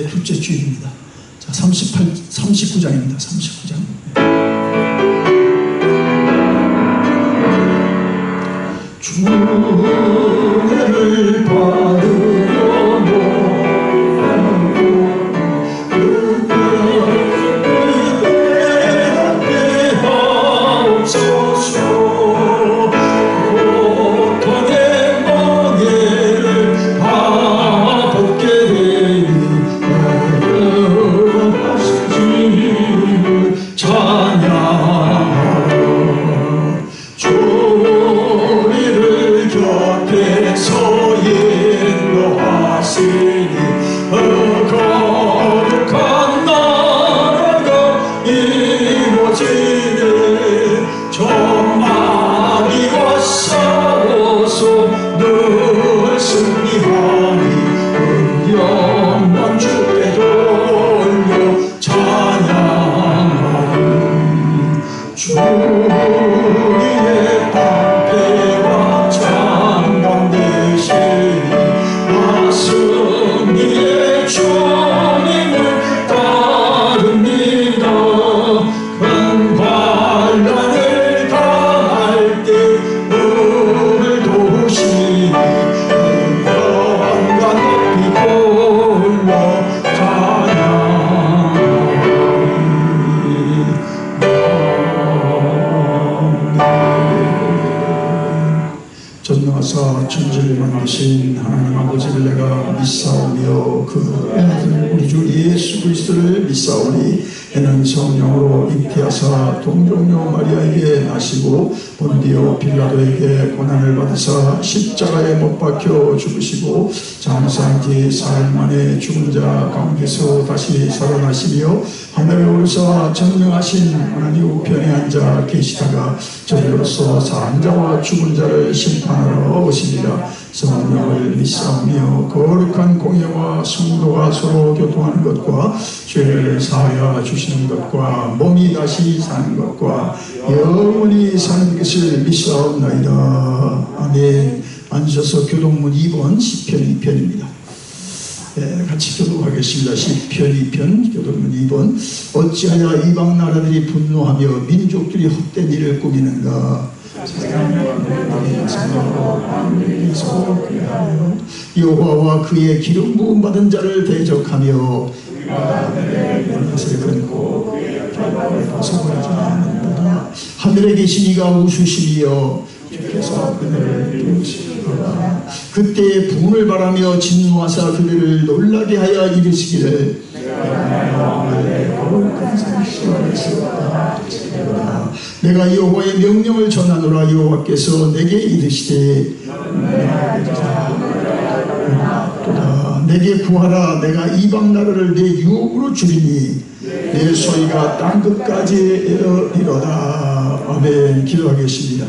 이제 둘째 주일입니다. 자, 39장입니다. 39장. 주를 받으러 전능하사 천지를 만드신 하나님 아버지를 내가 믿사오며 그 아들 우리 주 예수 그리스도를 믿사오니 이는 성령으로 잉태하사 동정녀 마리아에게 나시고 본디오 빌라도에게 고난을 받으사 십자가에 못 박혀 죽으시고 장사한 지 사흘 만에 죽은 자 가운데서 다시 살아나시며 하늘에 오르사 전능하신 하나님 우편에 앉아 계시다가 저희로서 산 자와 죽은 자를 심판하러 오시리라. 성령을 믿사오며 거룩한 공예와 성도가 서로 교통하는 것과 죄를 사하여 주시는 것과 몸이 다시 사는 것과 영원히 사는 것을 믿사옵나이다. 아멘. 앉으셔서 교독문 2번 시편 2편입니다. 네, 같이 교독하겠습니다. 시편 2편 교독문 2번. 어찌하여 이방 나라들이 분노하며 민족들이 헛된 일을 꾸미는가. 여호와와 그의 기름 부음 받은 자를 대적하며 것을 끊고 벗어버리지 않는다. 하늘에 계신 이가 웃으시며 주께서 그들을 도우시리로다. 그때 분을 바라며 진노하사 그들을 놀라게 하여 이르시기를 내가 여호와의 명령을 전하노라. 여호와께서 내게 이르시되 내게 구하라. 내가 이방 나라를 내 유업으로 주리니 내 소리가 땅끝까지 이르리로다. 아멘. 기도하겠습니다.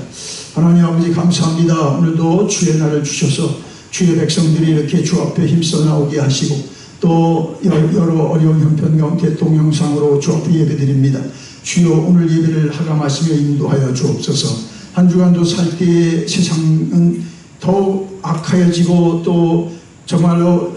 하나님 아버지 감사합니다. 오늘도 주의 날을 주셔서 주의 백성들이 이렇게 주 앞에 힘써 나오게 하시고 또 여러 어려운 형편 가운데 동영상으로 주 앞에 예배드립니다. 주여 오늘 예배를 하감하시며 인도하여 주옵소서. 한 주간도 살 때에 세상은 더욱 악하여지고 또 정말로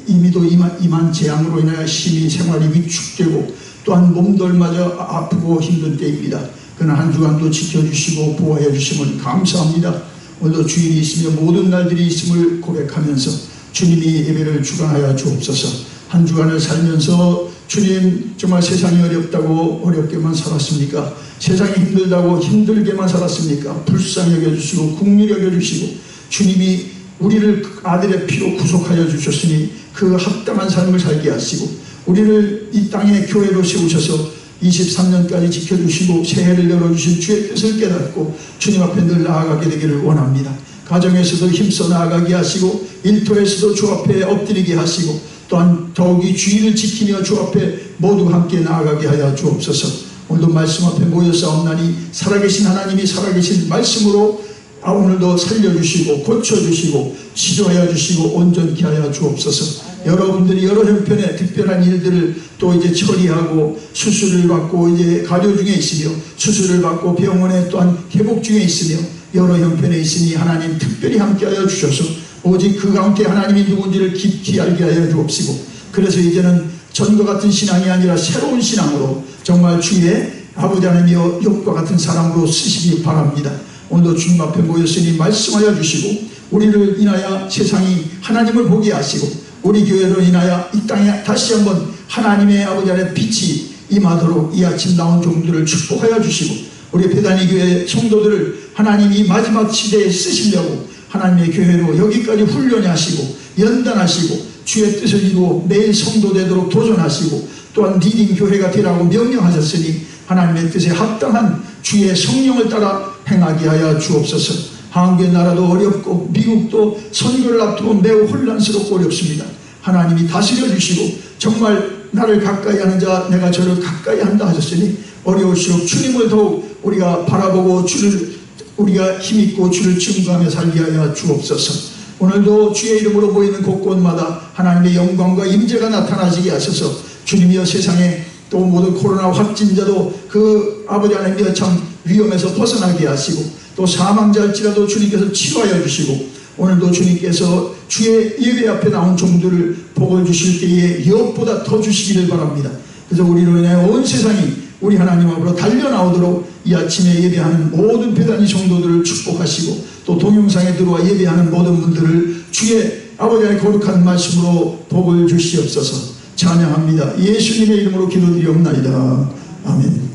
이미도 임한 재앙으로 인하여 심히 생활이 위축되고 또한 몸들마저 아프고 힘든 때입니다. 그러나 한 주간도 지켜주시고 보호해 주심을 감사합니다. 오늘도 주일이 있으며 모든 날들이 있음을 고백하면서 주님이 예배를 주관하여 주옵소서. 한 주간을 살면서 주님 정말 세상이 어렵다고 어렵게만 살았습니까? 세상이 힘들다고 힘들게만 살았습니까? 불쌍히 여겨주시고 국률히 여겨주시고 주님이 우리를 아들의 피로 구속하여 주셨으니 그 합당한 삶을 살게 하시고 우리를 이 땅에 교회로 세우셔서 23년까지 지켜주시고 새해를 열어주신 주의 뜻을 깨닫고 주님 앞에 늘 나아가게 되기를 원합니다. 가정에서도 힘써 나아가게 하시고 일터에서도 주 앞에 엎드리게 하시고 또한 더욱이 주의를 지키며 주 앞에 모두 함께 나아가게 하여 주옵소서. 오늘도 말씀 앞에 모여싸움나니 살아계신 하나님이 살아계신 말씀으로 오늘도 살려주시고 고쳐주시고 치료하여 주시고 온전케 하여 주옵소서. 여러분들이 여러 형편의 특별한 일들을 또 이제 처리하고 수술을 받고 이제 가려 중에 있으며 수술을 받고 병원에 또한 회복 중에 있으며 여러 형편에 있으니 하나님 특별히 함께하여 주셔서 오직 그 가운데 하나님이 누군지를 깊이 알게 하여 주옵시고 그래서 이제는 전과 같은 신앙이 아니라 새로운 신앙으로 정말 주의 아버지 하나님이여 욥과 같은 사람으로 쓰시기 바랍니다. 오늘도 주님 앞에 모였으니 말씀하여 주시고 우리를 인하여 세상이 하나님을 보게 하시고 우리 교회로 인하여 이 땅에 다시 한번 하나님의 아버지 안에 빛이 임하도록 이 아침 나온 종들을 축복하여 주시고 우리 베다니 교회 성도들을 하나님이 마지막 시대에 쓰시려고 하나님의 교회로 여기까지 훈련하시고 연단하시고 주의 뜻을 이루어 매일 성도 되도록 도전하시고 또한 리딩 교회가 되라고 명령하셨으니 하나님의 뜻에 합당한 주의 성령을 따라 행하게 하여 주옵소서. 한국의 나라도 어렵고 미국도 선거를 앞두고 매우 혼란스럽고 어렵습니다. 하나님이 다스려 주시고 정말 나를 가까이 하는 자 내가 저를 가까이 한다 하셨으니 어려울수록 주님을 더욱 우리가 바라보고 주를 우리가 힘있고 주를 증거하며 살게 하여 주옵소서. 오늘도 주의 이름으로 보이는 곳곳마다 하나님의 영광과 임재가 나타나시게 하셔서 주님이여 세상에 또 모든 코로나 확진자도 그 아버지 하나님이여 참 위험에서 벗어나게 하시고 또 사망자일지라도 주님께서 치료하여 주시고 오늘도 주님께서 주의 예배 앞에 나온 종들을 복을 주실 때에 욥보다 더 주시기를 바랍니다. 그래서 우리로 인해 온 세상이 우리 하나님 앞으로 달려나오도록 이 아침에 예배하는 모든 베다니 성도들을 축복하시고 또 동영상에 들어와 예배하는 모든 분들을 주의 아버지의 거룩한 말씀으로 복을 주시옵소서. 찬양합니다. 예수님의 이름으로 기도드리옵나이다. 아멘.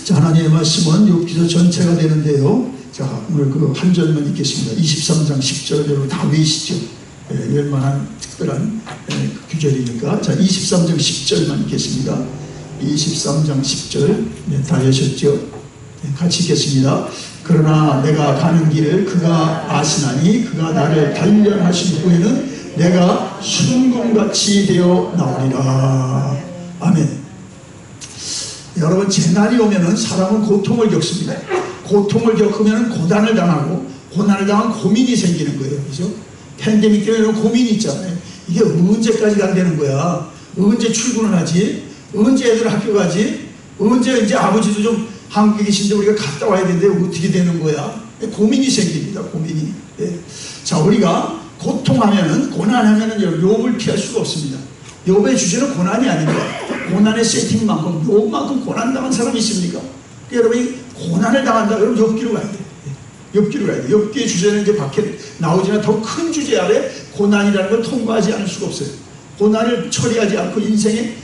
자, 하나님의 말씀은 욥기서 전체가 되는데요. 자, 오늘 그 한 절만 읽겠습니다. 23장 10절 여러분 다 외우시죠? 웬만한 특별한 규절이니까. 자, 23장 10절만 읽겠습니다. 23장 10절 다 외우셨죠? 같이 읽겠습니다. 그러나 내가 가는 길을 그가 아시나니 그가 나를 단련하신 후에는 내가 순금같이 되어 나오리라. 아멘. 여러분 재난이 오면은 사람은 고통을 겪습니다. 고통을 겪으면 고단을 당하고 고난을 당하면 고민이 생기는 거예요. 그죠? 팬데믹 때문에 고민이 있잖아요. 이게 언제까지 간다는 거야? 언제 출근을 하지? 언제 애들 학교 가지? 언제 이제 아버지도 좀 한국에 계신데 우리가 갔다 와야 되는데 어떻게 되는 거야? 고민이 생깁니다. 고민이. 예. 자, 우리가 고통하면은 고난하면은 욥을 피할 수가 없습니다. 욥의 주제는 고난이 아닙니다. 고난의 세팅만큼 욥만큼 고난당한 사람이 있습니까? 그러니까 여러분이 고난을 당한다 그러면 욥기로 가야 돼요. 욥기로 가야 돼요. 욥기의 주제는 이제 밖에 나오지만 더 큰 주제 아래 고난이라는 걸 통과하지 않을 수가 없어요. 고난을 처리하지 않고 인생의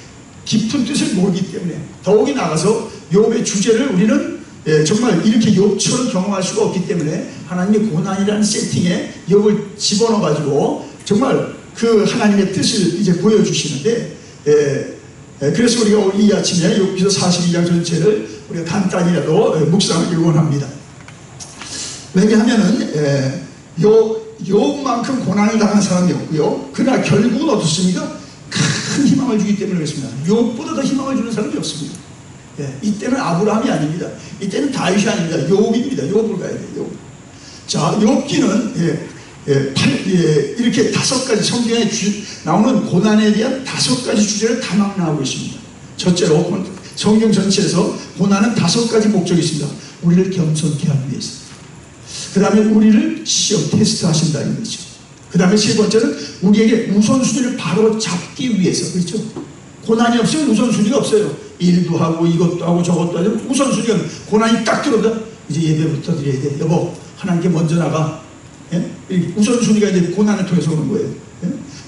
깊은 뜻을 모르기 때문에 더욱이 나가서 욥의 주제를 우리는 정말 이렇게 욥처럼 경험할 수가 없기 때문에 하나님의 고난이라는 세팅에 욥을 집어넣어 가지고 정말 그 하나님의 뜻을 이제 보여주시는데 그래서 우리가 이 아침에 욥기서 42장 전체를 우리가 간단히라도 묵상하기 원합니다. 왜냐하면은 욥만큼 고난을 당한 사람이 없고요. 그러나 결국은 어떻습니까? 큰 희망을 주기 때문에 그렇습니다. 욥보다 더 희망을 주는 사람이 없습니다. 이때는 아브라함이 아닙니다. 이때는 다윗이 아닙니다. 욥입니다. 욥을 가야 돼요. 욥. 자, 욥기는 이렇게 5가지 성경에 나오는 고난에 대한 5가지 주제를 다 망라하고 있습니다. 첫째로 성경 전체에서 고난은 5가지 목적이 있습니다. 우리를 겸손케 하기 위해서. 그 다음에 우리를 시험 테스트 하신다는 거죠. 그 다음에 세 번째는 우리에게 우선순위를 바로 잡기 위해서. 그렇죠? 고난이 없으면 우선순위가 없어요. 일도 하고 이것도 하고 저것도 하고 우선순위가 고난이 딱 들어오다 이제 예배부터 드려야 돼. 여보 하나님께 먼저 나가. 우선순위가 이제 고난을 통해서 오는 거예요.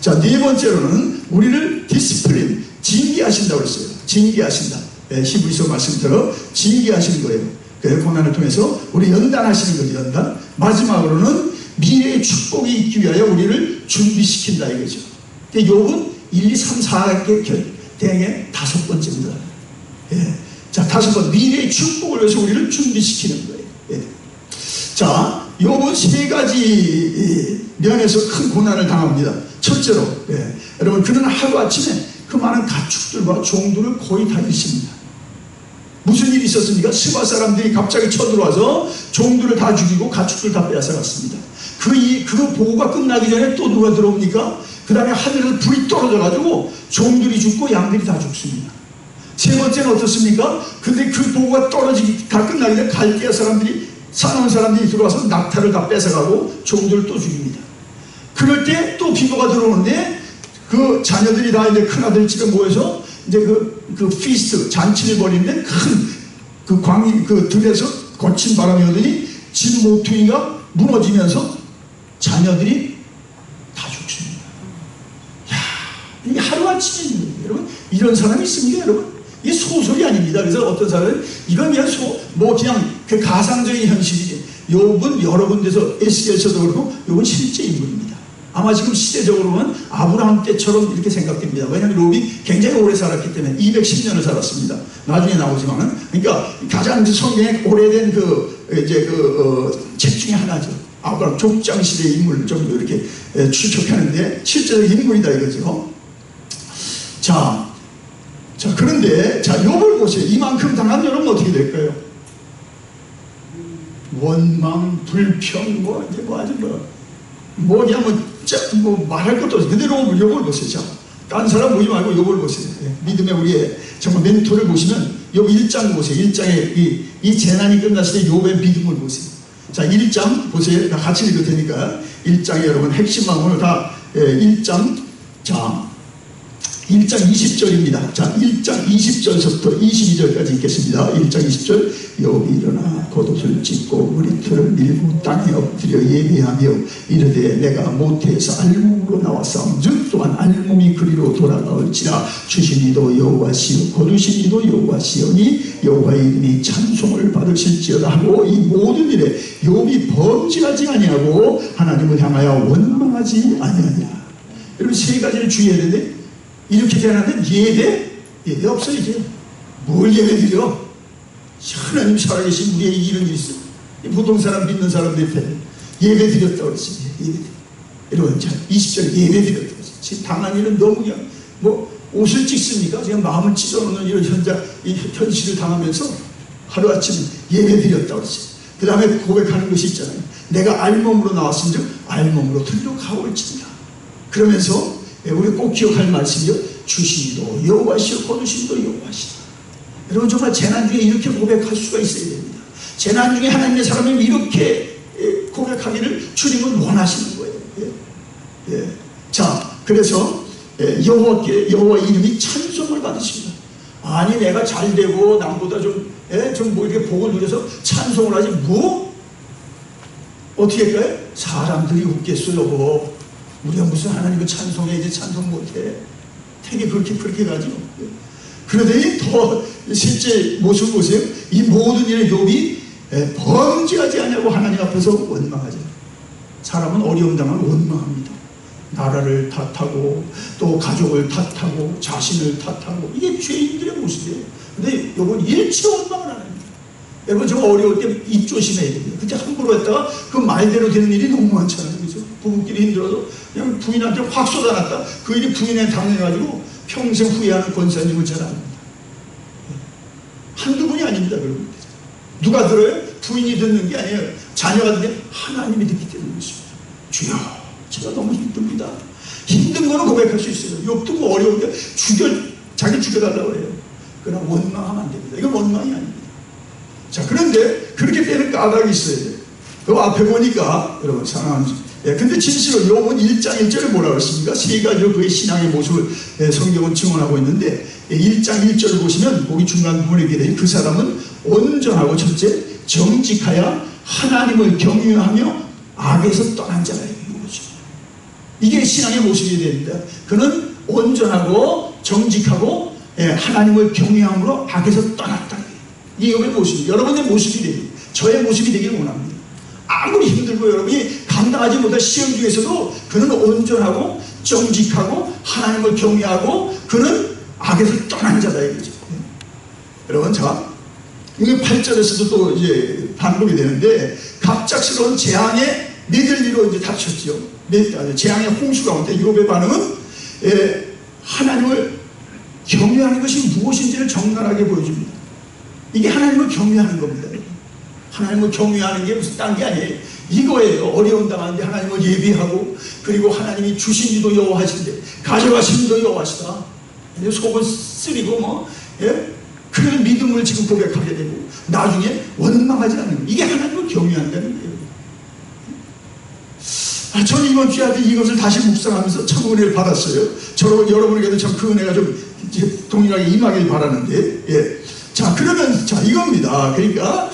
자, 네 번째로는 우리를 디스플린, 징계하신다고 했어요. 징계하신다. 히브리서 말씀대로 징계하시는 거예요. 그 고난을 통해서 우리 연단하시는 거죠. 연단. 마지막으로는 미래의 축복이 있기 위하여 우리를 준비시킨다 이거죠. 욥은 1, 2, 3, 4개 대행의 5번째입니다. 자, 5번 미래의 축복을 위해서 우리를 준비시키는 거예요. 자, 욥은 3가지 면에서 큰 고난을 당합니다. 첫째로 여러분 그는 하루아침에 그 많은 가축들과 종들을 거의 다 잃습니다. 무슨 일이 있었습니까? 스바 사람들이 갑자기 쳐들어와서 종들을 다 죽이고 가축들 다 빼앗아갔습니다. 그 보고가 끝나기 전에 또 누가 들어옵니까? 그 다음에 하늘에서 불이 떨어져가지고 종들이 죽고 양들이 다 죽습니다. 세 번째는 어떻습니까? 근데 그 보고가 떨어지기 다 끝나기 전에 갈대아 사람들이 사나운 사람들이 들어와서 낙타를 다 뺏어가고 종들을 또 죽입니다. 그럴 때 또 비보가 들어오는데 그 자녀들이 다 이제 큰아들 집에 모여서 이제 그 피스트, 잔치를 벌이는데 그 들에서 거친 바람이 오더니 집 모퉁이가 무너지면서 자녀들이 다 죽습니다. 야, 이게 하루아침에 여러분, 이런 사람이 있습니까, 여러분? 이게 소설이 아닙니다. 그래서 어떤 사람은 이건 그냥 그냥 그 가상적인 현실이지. 욥은 여러 군데서 에스겔서도 그렇고 욥은 실제 인물입니다. 아마 지금 시대적으로는 아브라함 때처럼 이렇게 생각됩니다. 왜냐하면 욥이 굉장히 오래 살았기 때문에 210년을 살았습니다. 나중에 나오지만은, 그러니까 가장 성경에 오래된 책 중에 하나죠. 아브라함 족장 시대의 인물을 좀 이렇게 추측하는데 실제적인 인물이다 이거죠. 자, 그런데 욥을 보세요. 이만큼 당하면 여러분 어떻게 될까요? 원망, 불평, 그냥 말할 것도 없어요. 근데 욥을 보세요. 자, 딴 사람 보지 말고 욥을 보세요. 믿음의 우리의 정말 멘토를 보시면 욥 1장 보세요. 1장에 이 재난이 끝났을 때 욥의 믿음을 보세요. 자, 1장 보세요. 나 같이 읽을 테니까 1장에 여러분 핵심만 오늘 다 1장 20절입니다. 자, 1장 20절서부터 22절까지 읽겠습니다. 1장 20절. 욥이 일어나 겉옷을 찢고 머리털을 밀고 땅에 엎드려 예배하며 이르되 내가 모태에서 알몸으로 나왔사온즉 또한 알몸이 그리로 돌아가올지라 주신 이도 여호와시요 거두신 이도 여호와시오니 여호와의 이름이 찬송을 받으실지어다 하고 이 모든 일에 욥이 범죄하지 아니하고 하나님을 향하여 원망하지 아니하니라. 여러분, 세 가지를 주의해야 되는데 이렇게 되는데 예배 없어요. 이제 뭘 예배드려? 하나님 살아계신 우리의 이런 일이 있어요. 보통 사람 믿는 사람들한테 예배드렸다고 그랬어요. 여러분, 자, 20절 예배드렸다고 그랬어요. 지금 당한 일은 너무 그냥 옷을 찢습니까? 그냥 마음을 찢어놓는 이런 현실을 당하면서 하루아침 예배드렸다고 그랬어요. 그 다음에 고백하는 것이 있잖아요. 내가 알몸으로 나왔은즉 알몸으로 들려 가올지니라. 그러면서 우리 꼭 기억할 말씀이요. 주시니도 여호와시요 거두시니도 여호와시다. 여러분, 정말 재난 중에 이렇게 고백할 수가 있어야 됩니다. 재난 중에 하나님의 사람이 이렇게 고백하기를 주님은 원하시는 거예요. 자, 그래서 여호와 이름이 찬송을 받으십니다. 아니, 내가 잘 되고 남보다 좀 이렇게 복을 누려서 찬송을 하지 어떻게 할까요? 사람들이 웃겠어요. 우리가 무슨 하나님을 찬송해, 이제 찬송 못해. 되게 그렇게 가죠. 그러더니 더 실제 모습을 보세요. 이 모든 일에 욥이 범죄하지 않냐고 하나님 앞에서 원망하죠. 사람은 어려움 당하면 원망합니다. 나라를 탓하고 또 가족을 탓하고 자신을 탓하고, 이게 죄인들의 모습이에요. 근데 욥은 일체 원망을 안 합니다. 여러분, 정말 어려울 때 입 조심해야 됩니다. 그때 함부로 했다가 그 말대로 되는 일이 너무 많잖아요. 그죠? 부부끼리 힘들어도 그냥 부인한테 확 쏟아놨다. 그 일이 부인에 당해가지고 평생 후회하는 권사님을 잘 압니다. 한두 분이 아닙니다. 여러분, 누가 들어요? 부인이 듣는 게 아니에요. 자녀가 듣는 게 하나님이 듣기 때문에 그렇습니다. 주여, 제가 너무 힘듭니다. 힘든 거는 고백할 수 있어요. 욥도 뭐 어려운 게 자기 죽여달라고 해요. 그러나 원망하면 안 됩니다. 이건 원망이 아닙니다. 자, 그런데 그렇게 되는 까닭이 있어야 돼요. 그 앞에 보니까 여러분, 사랑하는 근데 진실로 욥은 1장 1절에 뭐라고 했습니까? 세 가지로 그의 신앙의 모습을 성경은 증언하고 있는데, 1장 1절을 보시면 거기 중간 부분에 이렇게 돼요. 그 사람은 온전하고 첫째 정직하여 하나님을 경외하며 악에서 떠난 자라. 이게 신앙의 모습이 됩니다. 그는 온전하고 정직하고 하나님을 경외함으로 악에서 떠났다. 이게 욥의 모습이에요. 여러분의 모습이 됩니다. 저의 모습이 되기를 원합니다. 아무리 힘들고 여러분이 감당하지 못할 시험 중에서도 그는 온전하고 정직하고 하나님을 경외하고 그는 악에서 떠난 자다 이거죠. 여러분, 자, 이게 8절에서도 또 이제 반복이 되는데, 갑작스러운 재앙에 메들리로 이제 닥쳤죠. 재앙의 홍수 가운데 욥의 반응은 하나님을 경외하는 것이 무엇인지를 적나라하게 보여줍니다. 이게 하나님을 경외하는 겁니다. 하나님을 경외하는 게 무슨 딴 게 아니에요. 이거예요. 어려움 당하는데 하나님을 예비하고, 그리고 하나님이 주신 이도 여호와신데 가져가신 이도 여호와시다. 속을 쓰리고 그런 믿음을 지금 고백하게 되고 나중에 원망하지 않는 거예요. 이게 하나님을 경외한다는 거예요. 저는 이번 주에 이것을 다시 묵상하면서 참 은혜를 받았어요. 여러분에게도 참 그 은혜가 좀 동일하게 임하길 바라는데, 예. 자, 그러면, 자, 이겁니다. 그러니까,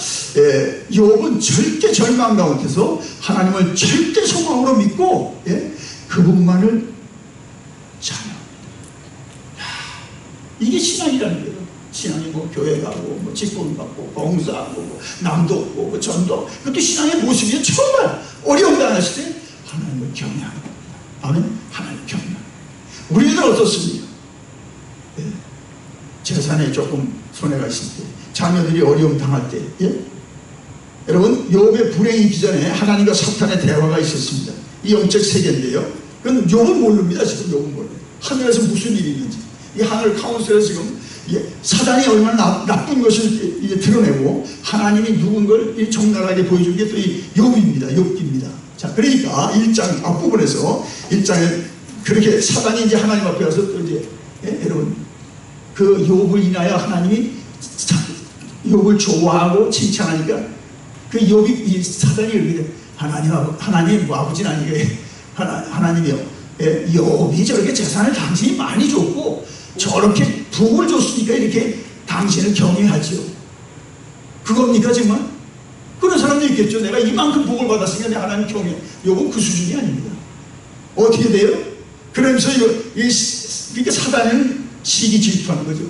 욥은 절대 절망 가운데서 하나님을 절대 소망으로 믿고, 예, 그분만을 찬양합니다. 이게 신앙이라는 거예요. 신앙이 뭐 교회 가고, 뭐 직분 받고, 봉사하고, 뭐 남도 뭐 전도. 그것도 신앙의 모습이에요. 정말 어려움 당하실 때 하나님을 경외하는 겁니다. 아멘? 하나님을 경외하는 거예요. 우리는 어떻습니까? 예. 재산에 조금 손해가 있을 때, 자녀들이 어려움 당할 때, 예? 여러분, 욥의 불행이 있기 전에 하나님과 사탄의 대화가 있었습니다. 이 영적 세계인데요. 그건 욥은 모릅니다. 지금 욥은 몰라요. 하늘에서 무슨 일이 있는지. 이 하늘 카운슬에서 지금 사단이 얼마나 나쁜 것을 이제 드러내고 하나님이 누군 걸 적나라하게 보여준 게 또 이 욥입니다. 욥기입니다. 자, 그러니까 1장 앞부분에서 1장에 그렇게 사단이 이제 하나님 앞에 가서 또 이제, 예? 여러분, 그 욥을 인하여 하나님이 욥을 좋아하고 칭찬하니까 그 욥이 사단이 이렇게 하나님 뭐 아버지는 아니게 하나님이요. 예, 욥이 저렇게 재산을 당신이 많이 줬고 저렇게 복을 줬으니까 이렇게 당신을 경외하지요. 그겁니까 정말? 그런 사람도 있겠죠. 내가 이만큼 복을 받았으니까 내가 하나님 경외. 욥은 그 수준이 아닙니다. 어떻게 돼요? 그러면서 그러니까 사단은 시기 질투하는 거죠.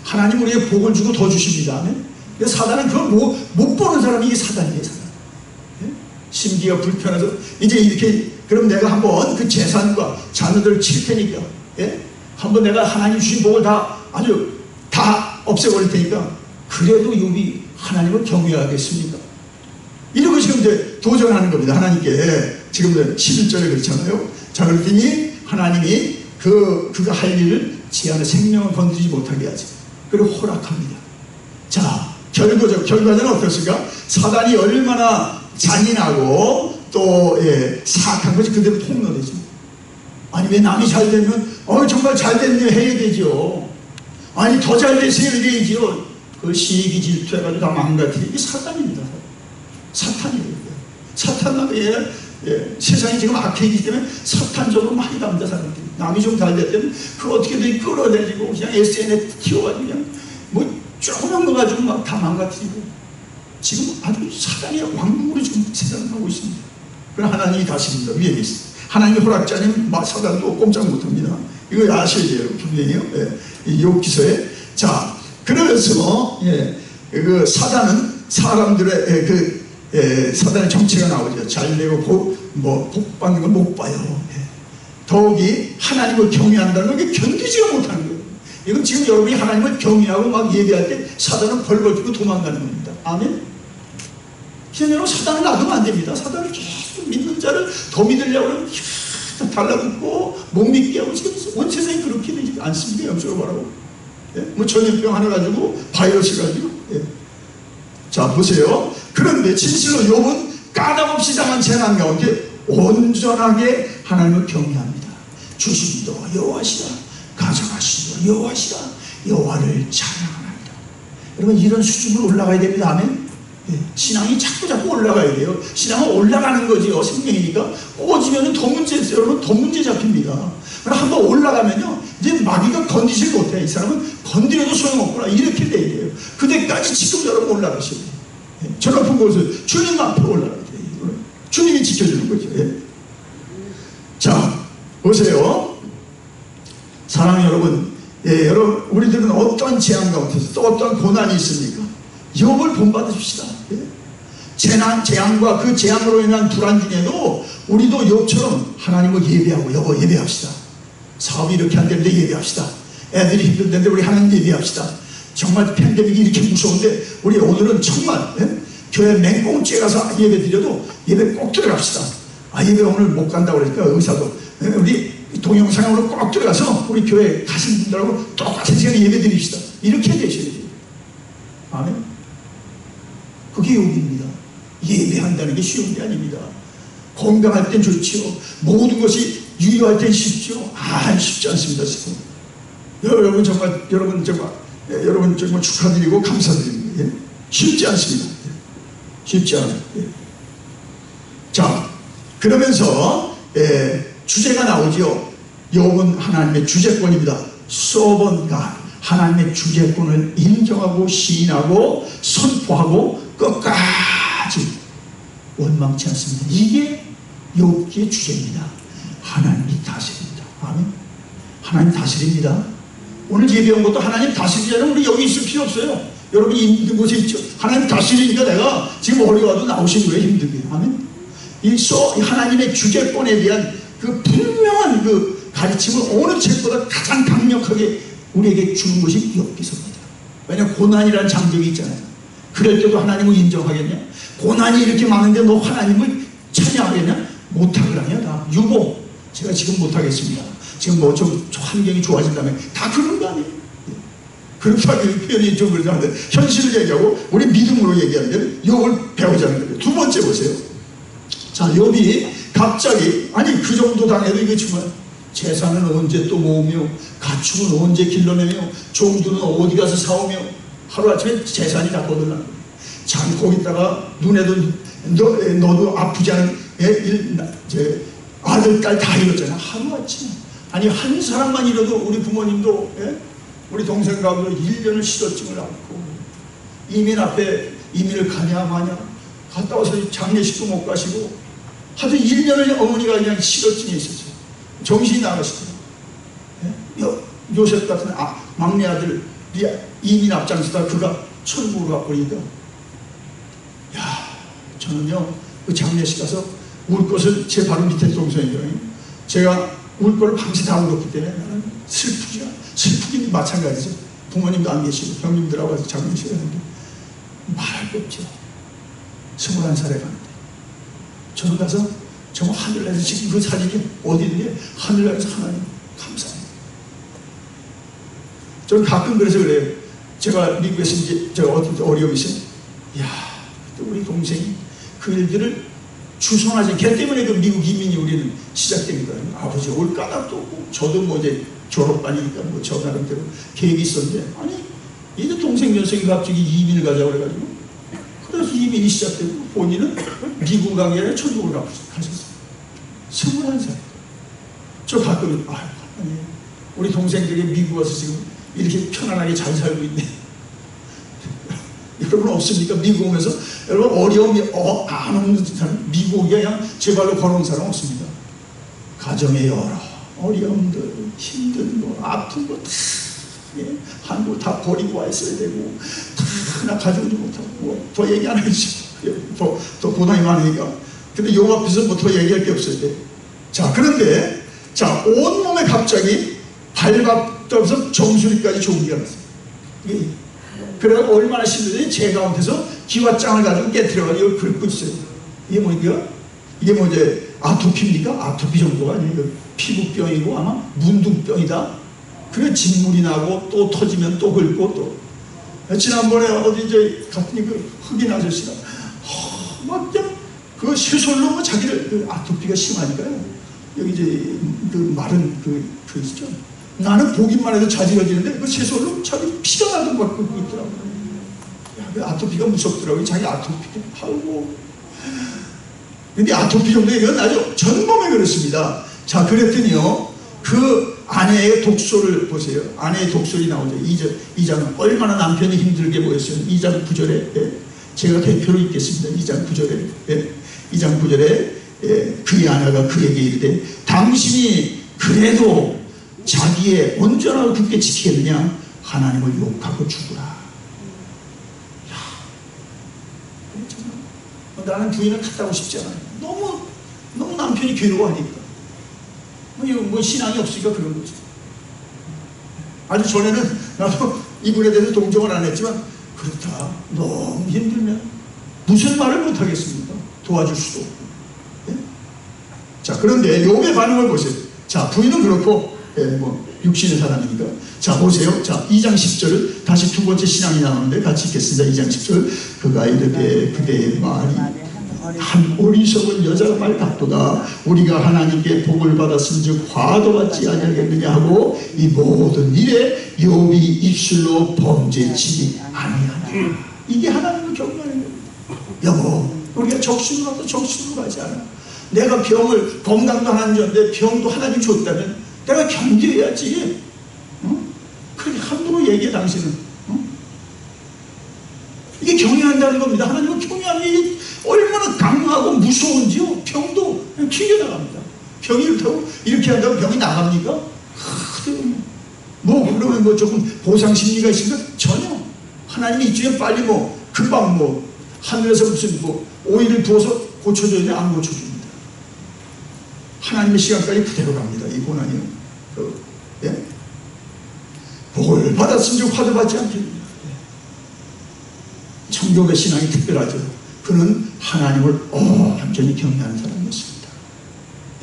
하나님 우리에게 복을 주고 더 주십니다. 근데 사단은 그걸 못 보는 사람이 이게 사단이에요. 사단. 예? 심기가 불편해서 이제 이렇게 그럼 내가 한번 그 재산과 자녀들을 칠 테니까, 예? 한번 내가 하나님 주신 복을 다 아주 다 없애버릴 테니까 그래도 욥이 하나님을 경외하겠습니까? 이러고 지금 이제 도전하는 겁니다. 하나님께. 지금 11절에 그렇잖아요. 자, 그랬더니 하나님이 그가 할 일을 지 안에 생명을 건드리지 못하게 하지. 그리고 허락합니다. 자, 결과는 어떻습니까? 사단이 얼마나 잔인하고 또 사악한 것이 그대로 폭로되죠. 아니 왜 남이 잘 되면 정말 잘 됐네 해야 되죠. 아니 더 잘 되세요 이래야죠. 그 시기 질투해가지고 다 망가뜨리는 게 사단입니다. 사탄이에요. 사탄은 세상이 지금 악해지기 때문에 사탄적으로 많이 갑니다. 사람들이 남이 좀 잘 됐다면 그거 어떻게든 끌어내리고 그냥 SNS에 튀어가지고 그냥 뭐 조그만 거 가지고 막 다 망가뜨리고 지금 아주 사단의 왕국으로 지금 세상을 하고 있습니다. 그럼 하나님이 다스립니다. 위에 있습니다. 하나님이 허락지 않으면 사단도 꼼짝 못합니다. 이거 아셔야 돼요. 분명히요. 욥기서에. 자, 그래서 그 사단은 사람들의 사단의 정체가 나오죠. 잘 되고 복 받는 걸 못 봐요. 더욱이 하나님을 경외한다는 게 견디지가 못하는 거예요. 이건 지금 여러분이 하나님을 경외하고 막 예배할 때 사단은 벌거지고 도망가는 겁니다. 아멘? 그냥 사단을 놔두면 안 됩니다. 사단을 계속 믿는 자를 더 믿으려고 하면 달라붙고 못 믿게 하고 지금 온 세상이 그렇게 되지 않습니까? 영적으로 말하고. 뭐 전염병 하나 가지고 바이러스 가지고. 자, 보세요. 그런데 진실로 욥은 까닭없이 당한 재난 가운데 온전하게 하나님을 경외합니다. 주심도 여호와시라, 가져가시도 여호와시라, 여호와를 찬양합니다. 여러분 이런 수준으로 올라가야 됩니다. 아멘. 신앙이 자꾸 올라가야 돼요. 신앙은 올라가는 거지요. 생명이니까 꺼지면 더 문제, 여러분 더 문제 잡힙니다. 한번 올라가면요 이제 마귀가 건드질 못해. 이 사람은 건드려도 소용없구나 이렇게 돼야 돼요. 그때까지 지금 여러분 올라가셔야 돼요. 저 높은 곳을 주님 앞에 올라가야 돼요. 주님이 지켜주는 거죠. 자, 보세요. 사랑하는 여러분, 여러분 우리들은 어떤 재앙 가운데서 또 어떤 고난이 있습니까? 욥을 본받으십시다. 재앙과 그 재앙으로 인한 불안 중에도 우리도 욥처럼 하나님을 예배하고 여보 예배합시다. 사업이 이렇게 안 되는데 예배합시다. 애들이 힘든데 우리 하나님 예배합시다. 정말 팬데믹이 이렇게 무서운데 우리 오늘은 정말 교회 맹꽁죄 가서 예배 드려도 예배 꼭 들어갑시다. 예배 오늘 못 간다고 그러니까 의사도 우리 동영상으로 꼭 들어가서 우리 교회 가신 분들하고 똑같은 시간에 예배 드립시다. 이렇게 되셔야 돼요. 아멘. 그게 욥입니다. 예배한다는 게 쉬운 게 아닙니다. 건강할 땐 좋지요. 모든 것이 유효할 땐 쉽죠. 쉽지 않습니다. 지금. 여러분 정말 축하드리고 감사드립니다. 쉽지 않습니다. 쉽지 않아요. 자, 그러면서 주제가 나오죠. 욥은 하나님의 주재권입니다. sovereign God, 하나님의 주재권을 인정하고 시인하고 선포하고 끝까지 원망치 않습니다. 이게 욥기의 주제입니다. 하나님이 다스립니다. 아멘. 하나님 다스립니다. 오늘 예배한 것도 하나님 다스리자면 우리 여기 있을 필요 없어요. 여러분이 힘든 곳에 있죠. 하나님 다스리니까 내가 지금 어디 가도 나오신 거예요. 힘들게. 아멘. 이 하나님의 주재권에 대한 그 분명한 그 가르침을 어느 책보다 가장 강력하게 우리에게 주는 것이 욥기서입니다. 왜냐하면 고난이라는 장벽이 있잖아요. 그럴 때도 하나님을 인정하겠냐? 고난이 이렇게 많은데 너 하나님을 찬양하겠냐? 못하거라냐? 다 유보. 제가 지금 못하겠습니다. 지금 뭐 좀 환경이 좋아진다면 다 그런 거 아니에요? 그렇다고 표현이 좀 그러는데 현실을 얘기하고 우리 믿음으로 얘기하는데 욥을 배우자는 거예요. 두 번째 보세요. 자, 욥이 갑자기 아니 그 정도 당해도 이게 정말 재산은 언제 또 모으며 가축은 언제 길러내며 종들은 어디 가서 사오며 하루아침에 재산이 다 거들나는 거예요. 참 거기다가 눈에도 너도 아프지 않은 아들 딸 다 잃었잖아. 하루아침에. 아니 한 사람만 잃어도 우리 부모님도 우리 동생 가도 1년을 실어증을 앓고 이민 앞에 이민을 가냐 마냐 갔다 와서 장례식도 못 가시고 하여튼 1년을 어머니가 그냥 실어증에 있었어요. 정신이 나가시더라고요. 요셉 같은 막내 아들 이민 앞장서다 그가 천국으로 가버리니까 야 저는요 그 장례식 가서 울 것을 제 바로 밑에 동생이거든요. 제가 울 거를 밤새 다 울었기 때문에 나는 슬프긴 마찬가지죠. 부모님도 안 계시고 형님들하고 가서 장례식을 했는데 말할 거 없죠. 21살에 가는데 저는 가서 정말 하늘나라에서 지금 그 사진이 어디 있는데 하늘나라에서 하나님 감사해요. 저는 가끔 그래서 그래요. 제가 미국에서 이제 제가 어려움이 있어요. 이야 또 우리 동생이 그 일들을 주선하지 걔 때문에 그 미국 이민이 우리는 시작된 거예요. 아버지 올 까닭도 없고 저도 뭐 이제 졸업반이니까 뭐 저 나름대로 계획이 있었는데 아니 이제 동생 녀석이 갑자기 이민을 가자고 그래가지고 그래서 이민이 시작되고 본인은 미국 간 게 아니라 천국을 가셨어요. 21살. 저 가끔 아니 우리 동생들이 미국 와서 지금 이렇게 편안하게 잘 살고 있네. 여러분 없습니까? 미국 오면서 여러분 어려움이 안 오는 사람 미국이 그냥 제 발로 걸어온 사람 없습니다. 가정의 여러 어려움들 힘든 거 아픈 거 다 한국 다 버리고 와 있어야 되고 다 하나 가져오지 못하고 뭐 더 얘기 안 해주시고 더 고난이 많으니까 근데 요 앞에서 뭐 더 얘기할 게 없어야 돼. 자 그런데 자 온몸에 갑자기 발바닥에서 정수리까지 종기가 났어요. 그래 얼마나 힘든지 제 가운데서 기와장을 가지고 깨트려가지고 이걸 긁고 있어요. 이게 뭐니까? 이게 뭐 이제 아토피입니까? 아토피 정도가 아니에요. 피부병이고 아마 문둥병이다. 그래 진물이 나고 또 터지면 또 긁고 또 지난번에 어디 이제 갔더니 그 흑인 아저씨가 막 그 쇠솔로 뭐 자기를 그 아토피가 심하니까요. 여기 이제 그 마른 그 있죠. 나는 보기만 해도 자지러지는데 그 쇠솔로 자기 피가 나도 막 긁고 있더라고요. 야, 그 아토피가 무섭더라고요. 자기 아토피. 아이고. 근데 아토피 정도 얘기는 나죠. 전몸에 그렇습니다. 자, 그랬더니요. 그 아내의 독소를 보세요. 아내의 독소리 나오죠. 2장은 얼마나 남편이 힘들게 보였어요. 2장 9절에 예. 제가 대표로 읽겠습니다. 2장 9절에 예. 2장 9절에 예. 그의 아내가 그에게 이르되 당신이 그래도 자기의 온전하고 굳게 지키겠느냐? 하나님을 욕하고 죽으라. 야, 나는 부인을 갖다 오고 싶지 않아요. 너무 남편이 괴로워하니까. 뭐 신앙이 없으니까 그런 거죠. 아주 전에는 나도 이분에 대해서 동정을 안 했지만 그렇다. 너무 힘들면 무슨 말을 못 하겠습니까? 도와줄 수도 없고. 예? 자, 그런데 욥의 반응을 보세요. 자, 부인은 그렇고 예, 뭐 육신의 사람이니까. 자, 보세요. 자, 2장 10절을 다시 두 번째 신앙이 나오는데 같이 읽겠습니다. 2장 10절. 그가 이르되 그대의 말이 한 어리석은 여자가 말 같도다. 우리가 하나님께 복을 받았은즉 화도 받지 아니하겠느냐 하고 이 모든 일에 욥이 입술로 범죄치 아니하냐. 이게 하나님을 경고하는 겁니다. 여보, 우리가 적신으로 가도 적신으로 가지 않아. 내가 병을, 건강도 하나님 줬는데 병도 하나님 줬다면 내가 견뎌야지. 그렇게 함부로 얘기해 당신은. 이게 경외한다는 겁니다. 하나님은 경외함이 얼마나 강하고 무서운지요. 병도 그냥 튕겨나갑니다. 병이 그렇다고 이렇게 한다고 병이 나갑니까? 뭐 그러면 뭐 조금 보상 심리가 있습니까? 전혀. 하나님이 이쪽에 빨리 뭐 금방 뭐 하늘에서 무슨 뭐 오일을 부어서 고쳐줘야 돼? 안 고쳐줍니다. 하나님의 시간까지 그대로 갑니다. 이 고난이요. 예? 복을 받았으면 화도 받지 않겠습니다. 청교의 신앙이 특별하죠. 그는 하나님을 완전히 경외하는 사람이었습니다.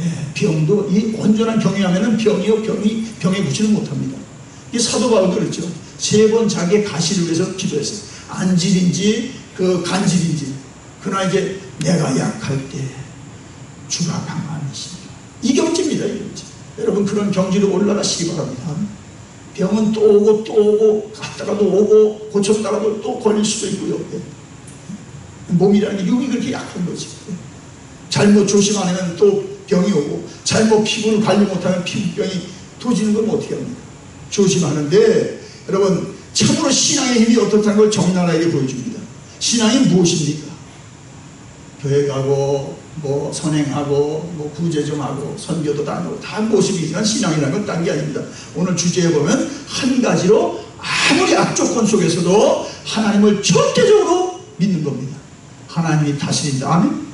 예, 병도 이 온전한 경외하면은 병에 붙지는 못합니다. 이 사도 바울도 그랬죠. 3번 자기의 가시를 위해서 기도했어요. 안질인지 그 간질인지. 그러나 이제 내가 약할 때 주가 강하시니라. 이 경지입니다. 이 경지. 여러분 그런 경지로 올라가시기 바랍니다. 병은 또 오고 또 오고 갔다가도 오고 고쳤다가도 또 걸릴 수도 있고요. 몸이라는 게 육이 그렇게 약한 거지. 잘못 조심 안 하면 또 병이 오고 잘못 피부를 관리 못하면 피부병이 도지는 건 어떻게 합니까? 조심하는데 여러분 참으로 신앙의 힘이 어떻다는 걸 적나라하게 보여줍니다. 신앙이 무엇입니까? 교회 가고 뭐 선행하고 뭐 구제 좀 하고 선교도 다니고 다 모습이지만 신앙이라는 건 딴 게 아닙니다. 오늘 주제에 보면 한 가지로 아무리 악조건 속에서도 하나님을 절대적으로 믿는 겁니다. 하나님이 다스린다. 아멘.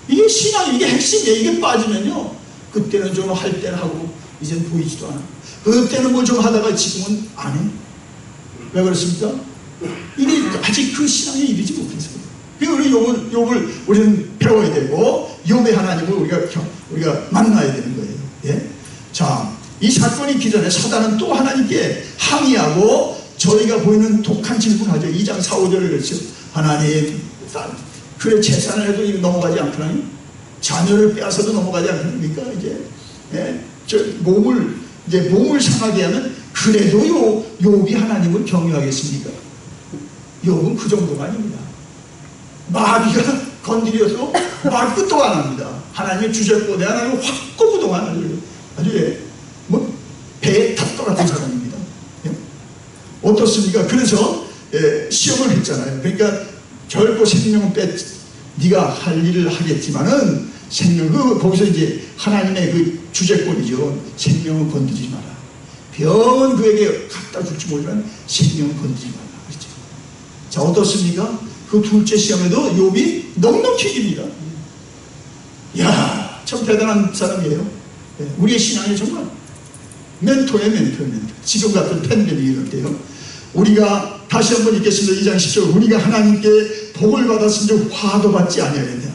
이게 신앙이 이게 핵심이에요. 이게 빠지면요 그때는 좀 할 때는 하고 이젠 보이지도 않아. 그때는 뭘 좀 하다가 지금은 안 해. 왜 그렇습니까? 이게 아직 그 신앙에 이르지 못해서. 우리 욥을 우리는 배워야 되고 욥의 하나님을 우리가 만나야 되는 거예요. 예? 자, 이 사건이 있기 전에 사단은 또 하나님께 항의하고 저희가 보이는 독한 질문하죠. 2장 4, 5절을 그랬죠. 하나님, 그래 재산을 해도 넘어가지 않거든요. 자녀를 빼앗아도 넘어가지 않습니까? 이제 예? 몸을 상하게 하면 그래도 욥이 하나님을 경외하겠습니까? 욥은 그 정도가 아닙니다. 마귀가 건드려서 말 끝도 안 합니다. 하나님의 주절보대 하나님을 확 꼬부동하는 아주 뭐 배에 탑도 같은 사람입니다. 예? 어떻습니까? 그래서 시험을 했잖아요. 그러니까 결코 생명은 네가 할 일을 하겠지만은 거기서 이제 하나님의 그 주제권이죠. 생명을 건드리지 마라. 병은 그에게 갖다 줄지 모르지만 생명을 건드리지 마라. 그렇죠? 자, 어떻습니까? 그 둘째 시험에도 욥이 넉넉히 이깁니다. 이야, 참 대단한 사람이에요. 우리의 신앙이 정말 멘토예요, 멘토. 지금 같은 팬데믹이 이런데요. 우리가 다시 한번 읽겠습니다. 2장 10절. 우리가 하나님께 복을 받았으면 화도 받지 아니하였냐.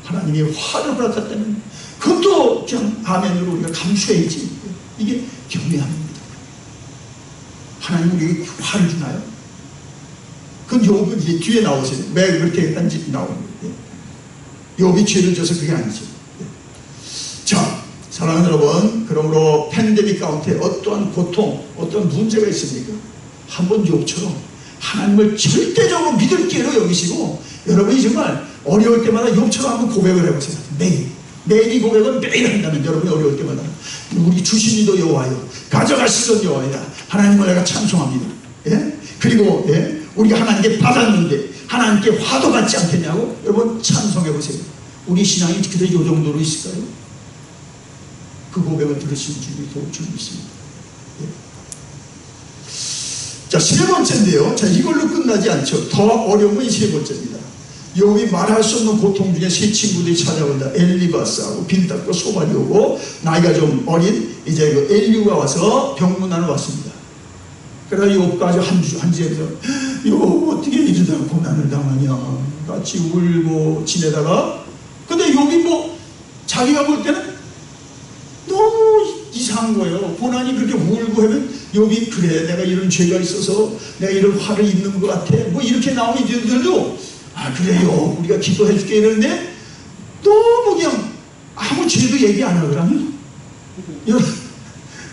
하나님이 화를 받았다면 그것도 그냥 아멘으로 우리가 감수해야지. 이게 경외함입니다. 하나님 우리에게 화를 주나요? 그건 욥은 이제 뒤에 나오세요. 왜 그렇게 했는지 나오는 거예요. 욥이 죄를 져서 그게 아니죠. 자, 사랑하는 여러분, 그러므로 팬데믹 가운데 어떠한 고통, 어떤 문제가 있습니까? 한번 욥처럼 하나님을 절대적으로 믿을 기회로 여기시고 여러분이 정말 어려울 때마다 욥처럼 한번 고백을 해보세요. 매일 이 고백은 매일 한다면 여러분이 어려울 때마다 우리 주시니도 여호와여, 가져가시던 여호와야, 하나님을 내가 찬송합니다. 예? 그리고 우리가 하나님께 받았는데 하나님께 화도 받지 않겠냐고 여러분 찬송해보세요. 우리 신앙이 그대로 이 정도로 있을까요? 그 고백을 들으시는 줄이 도울 줄 믿습니다. 예. 자, 세 번째인데요. 자, 이걸로 끝나지 않죠. 더 어려운 건 이 세 번째입니다. 욥이 말할 수 없는 고통 중에 세 친구들이 찾아온다. 엘리바스하고 빌닷과 소발이 오고 나이가 좀 어린 이제 그 엘리우가 와서 병문안을 왔습니다. 그래서 욥과 아주 한지에서 욥 어떻게 이러다 고난을 당하냐 같이 울고 지내다가 근데 욥이 뭐 자기가 볼 때는 너무 이상한 거예요. 고난이 그렇게 울고 하면 욥이 그래 내가 이런 죄가 있어서 내가 이런 화를 입는 것 같아 뭐 이렇게 나오면 이들도 아 그래요 우리가 기도해 줄게 이러는데 너무 그냥 아무 죄도 얘기 안 하더라고요.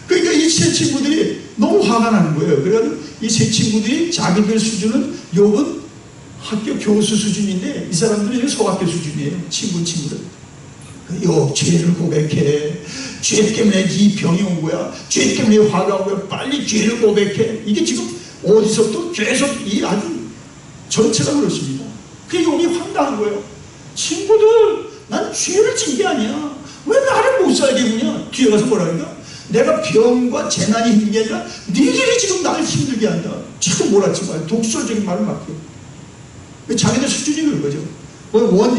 그러니까 이 세 친구들이 너무 화가 나는 거예요. 그래가지고 이 세 친구들이 자기들 수준은 욥은 학교 교수 수준인데 이 사람들은 소학교 수준이에요. 친구들. 요 죄를 고백해. 죄 때문에 이 병이 온 거야. 죄 때문에 화가 온 거야. 빨리 죄를 고백해. 이게 지금 어디서 또 계속 이 아주 전체가 그렇습니다. 그 욕이 황당한 거예요. 친구들, 난 죄를 진 게 아니야. 왜 나를 못 살게 구냐? 뒤에 가서 뭐라니까? 내가 병과 재난이 힘든 게 아니라 니들이 지금 나를 힘들게 한다. 지금 몰았지 말, 독설적인 말을 막 해. 자기들 수준이 그런 거죠.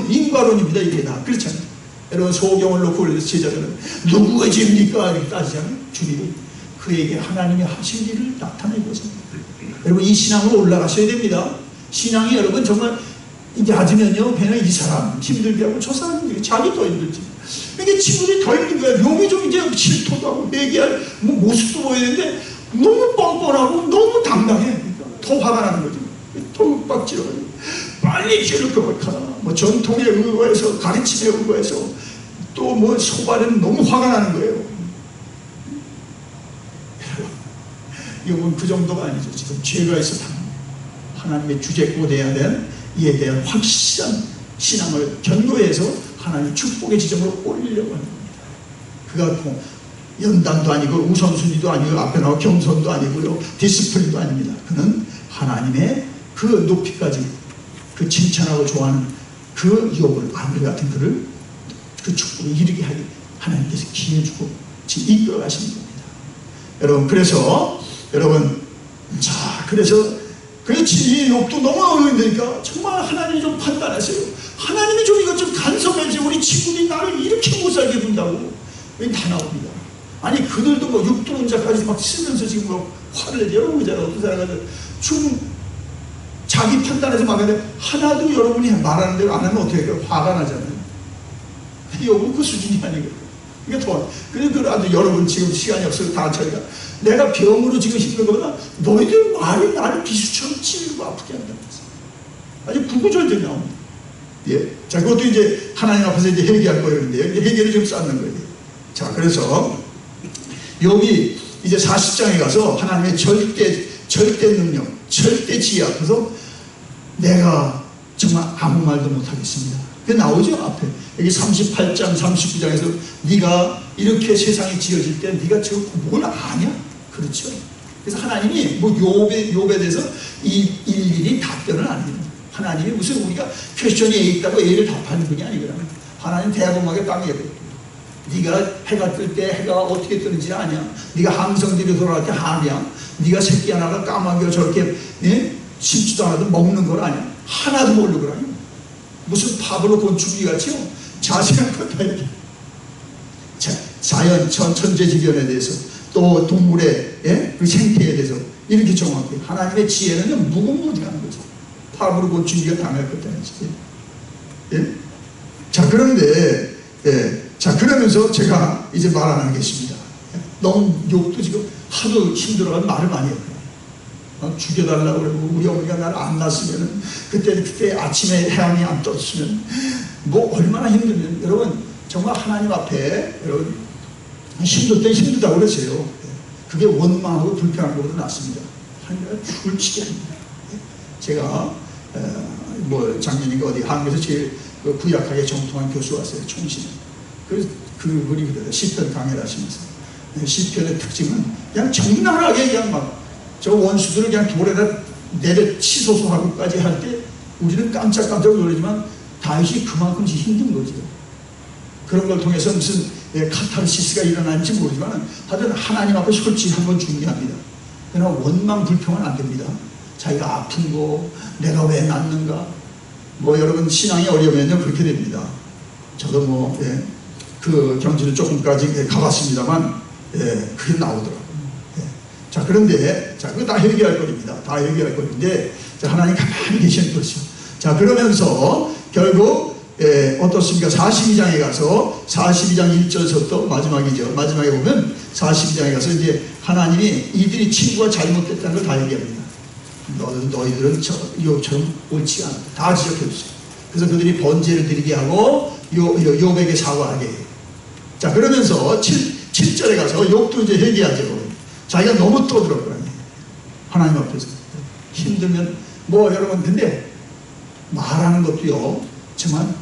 인과론입니다. 이게 다 그렇잖아요. 여러분 소경을 놓고 그래서 제자들은 누구가 죄입니까? 이렇게 따지잖아요. 주님이 그에게 하나님이 하신 일을 나타내고자. 여러분 이 신앙으로 올라가셔야 됩니다. 신앙이 여러분 정말 얕으면요 배는 이 사람 힘들게 하고 저 사람은 자기 더 힘들지. 이게 친구들이 더 힘든 거야. 용이 좀 이제 실토도 하고 얘기할 모습도 보이는데 너무 뻔뻔하고 너무 당당해. 그러니까 더 화가 나는 거죠. 더 윽박지러가지고 빨리 죄를 고백하라. 뭐 전통에 의거해서 가르침에 의거해서 또 뭐 소발은 너무 화가 나는 거예요. 이건 그 정도가 아니죠. 지금 죄가 있어 하나님의 주제고 돼야 된 이에 대한 확실한 신앙을 견고해서 하나님 축복의 지점으로 올리려고 하는 겁니다. 그가 뭐 연단도 아니고 우선순위도 아니고 앞에 나와 겸손도 아니고요 디스플린도 아닙니다. 그는 하나님의 그 높이까지 그 칭찬하고 좋아하는 그 욥을 아무리 같은 그를 그 축복에 이르게 하기 하나님께서 기회 주고 지금 이끌어 가시는 겁니다. 여러분 그래서 여러분 자 그래서 그렇지 이 욥도 너무 어려운데니까 정말 하나님이 좀 판단하세요. 하나님이 좀 이것 좀 간섭해야지. 우리 친구들이 나를 이렇게 못 살게 군다고. 여기 다 나옵니다. 아니 그들도 뭐 육두론자까지 막 쓰면서 지금 뭐 화를 내죠. 여러분 있잖아요. 어떤 사람은 좀 자기 판단해서 막 하는데 하나도 여러분이 말하는 대로 안 하면 어떻게 해요? 화가 나잖아요. 욥은 그 수준이 아니거든요. 이게 더 그래도 아주 여러분 지금 시간이 없어서 다 저희가 내가 병으로 지금 힘든 것보다 너희들 말이 나를 비수처럼 찌르고 아프게 한다는 거죠. 아주 구구절절 나옵니다. 예. 자, 그것도 이제 하나님 앞에서 이제 회개할 거예요. 근데 회개를 좀 쌓는 거예요. 자, 그래서 여기 이제 40장에 가서 하나님의 절대 능력, 절대 지혜 앞에서 내가 정말 아무 말도 못하겠습니다. 그게 나오죠 앞에. 여기 38장, 39장에서 네가 이렇게 세상이 지어질 때 네가 지금 뭘 아냐? 그렇죠. 그래서 하나님이 뭐 욥에 대해서 일일이 답변을 안 해요. 하나님이 무슨 우리가 퀘스천이 A 있다고 A를 답하는 분이 아니거든요. 하나님 대범하게 땅에 얘기해요. 네가 해가 뜰 때 해가 어떻게 뜨는지 아냐? 네가 항성들이 돌아갈 때 아냐? 네가 새끼 하나가 까마귀가 저렇게 심지도 않아도 먹는 걸 아냐? 하나도 모르거든요. 무슨 파브로 곤충이 같이요? 자세한 것 다 얘기해. 자연, 천재지변에 대해서 또 동물의 그 생태에 대해서 이렇게 정확히 하나님의 지혜는 무궁무진한 거죠. 파브로 곤충이가 당할 것 아니지. 예? 자 그런데 자 그러면서 제가 이제 말 안 하겠습니다. 너무 욕도 지금 하도 힘들어가지고 말을 많이 해요. 죽여달라고 그러고 우리 어머니가 나를 안 낳았으면 그때 아침에 해안이 안 떴으면 뭐 얼마나 힘들면 여러분 정말 하나님 앞에 여러분 힘들 때 힘들다고 그랬어요. 그게 원망하고 불편한 것보다 낫습니다. 하나님가 죽을 치게 합니다. 제가 뭐 작년인가 어디 한국에서 제일 구약하게 정통한 교수 왔어요. 총신. 그분이 그래요. 시편 강의를 하시면서 시편의 특징은 그냥 적나라하게 그냥 막 저 원수들을 그냥 돌에다 내려 치소서하고까지 할 때 우리는 깜짝깜짝 놀라지만 다윗이 그만큼 힘든 거죠. 그런 걸 통해서 무슨 카타르시스가 일어나는지 모르지만 하여튼 하나님 앞에 솔직한 건 중요합니다. 그러나 원망 불평은 안 됩니다. 자기가 아픈 거 내가 왜 낳는가 뭐 여러분 신앙이 어려우면요 그렇게 됩니다. 저도 뭐 그 경지를 조금까지 가봤습니다만 그게 나오더라고요. 자 그런데 자 그거 다 해결할 거입니다. 다 해결할 거인데 자, 하나님 가만히 계시는 것이죠. 자 그러면서 결국 어떻습니까? 42장에 가서 42장 1절부터 마지막이죠. 마지막에 보면 42장에 가서 이제 하나님이 이들이 친구가 잘못됐다는 걸 다 얘기합니다. 너희들은 욥처럼 옳지 않다. 다 지적해줬어요. 그래서 그들이 번제를 드리게 하고 욥에게 사과하게 해요. 자 그러면서 7절에 가서 욥도 이제 회개하죠. 자기가 너무 떠들었거든요. 하나님 앞에서 힘들면 뭐 여러분 근데 말하는 것도요 정말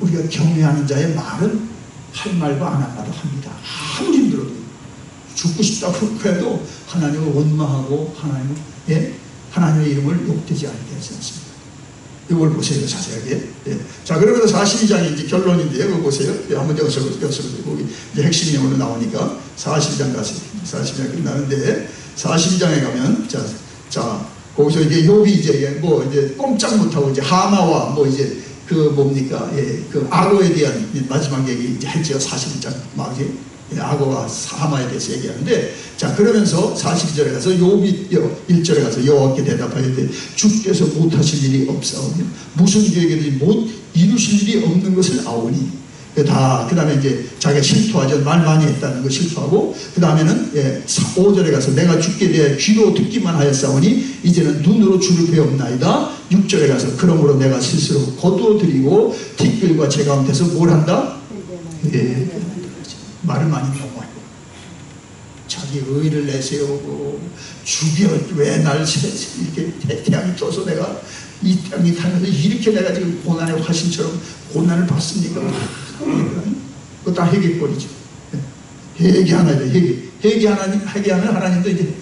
우리가 경외하는 자의 말은 할 말과 안 할 말도 합니다. 아무리 힘들어도 죽고 싶다고 해도 하나님을 원망하고 하나님의 이름을 욕되지 않게 하지 않습니다. 이걸 보세요, 자세하게. 자, 그러면서 42장이 이제 결론인데요. 그거 보세요. 한번 여쭤보세요. 거기 이제 핵심이 오늘 나오니까 42장 가세요. 42장 끝나는데 42장에 가면 자 거기서 이제 욥이 이제 이제 꼼짝 못하고 이제 하마와 이제 그 뭡니까? 그 악어에 대한 마지막 얘기 이제 했죠. 41장 마지막에 악어와 하마에 대해서 얘기하는데, 자, 그러면서 42절에 가서 욥이 1절에 가서 여호와께 대답하였되 주께서 못하실 일이 없사오며 무슨 계획이든지 못 이루실 일이 없는 것을 아오니. 그 다음에 이제 자기가 실토하죠. 말 많이 했다는 거 실토하고, 그 다음에는 5절에 가서 내가 주께 대해 귀로 듣기만 하였사오니 이제는 눈으로 주를 배웠나이다. 6절에 가서 그러므로 내가 스스로 거두어드리고 뒷길과 제 가운데서 뭘 한다? 말을 많이 너무 하고 자기 의를 내세우고 죽여 왜 날 이렇게 태양이 떠서 내가 이 땅이 타면서 이렇게 내가 지금 고난의 화신처럼 고난을 받습니까? 그거 다 회개거리죠. 회개하나요. 회개하면 하나님도 이제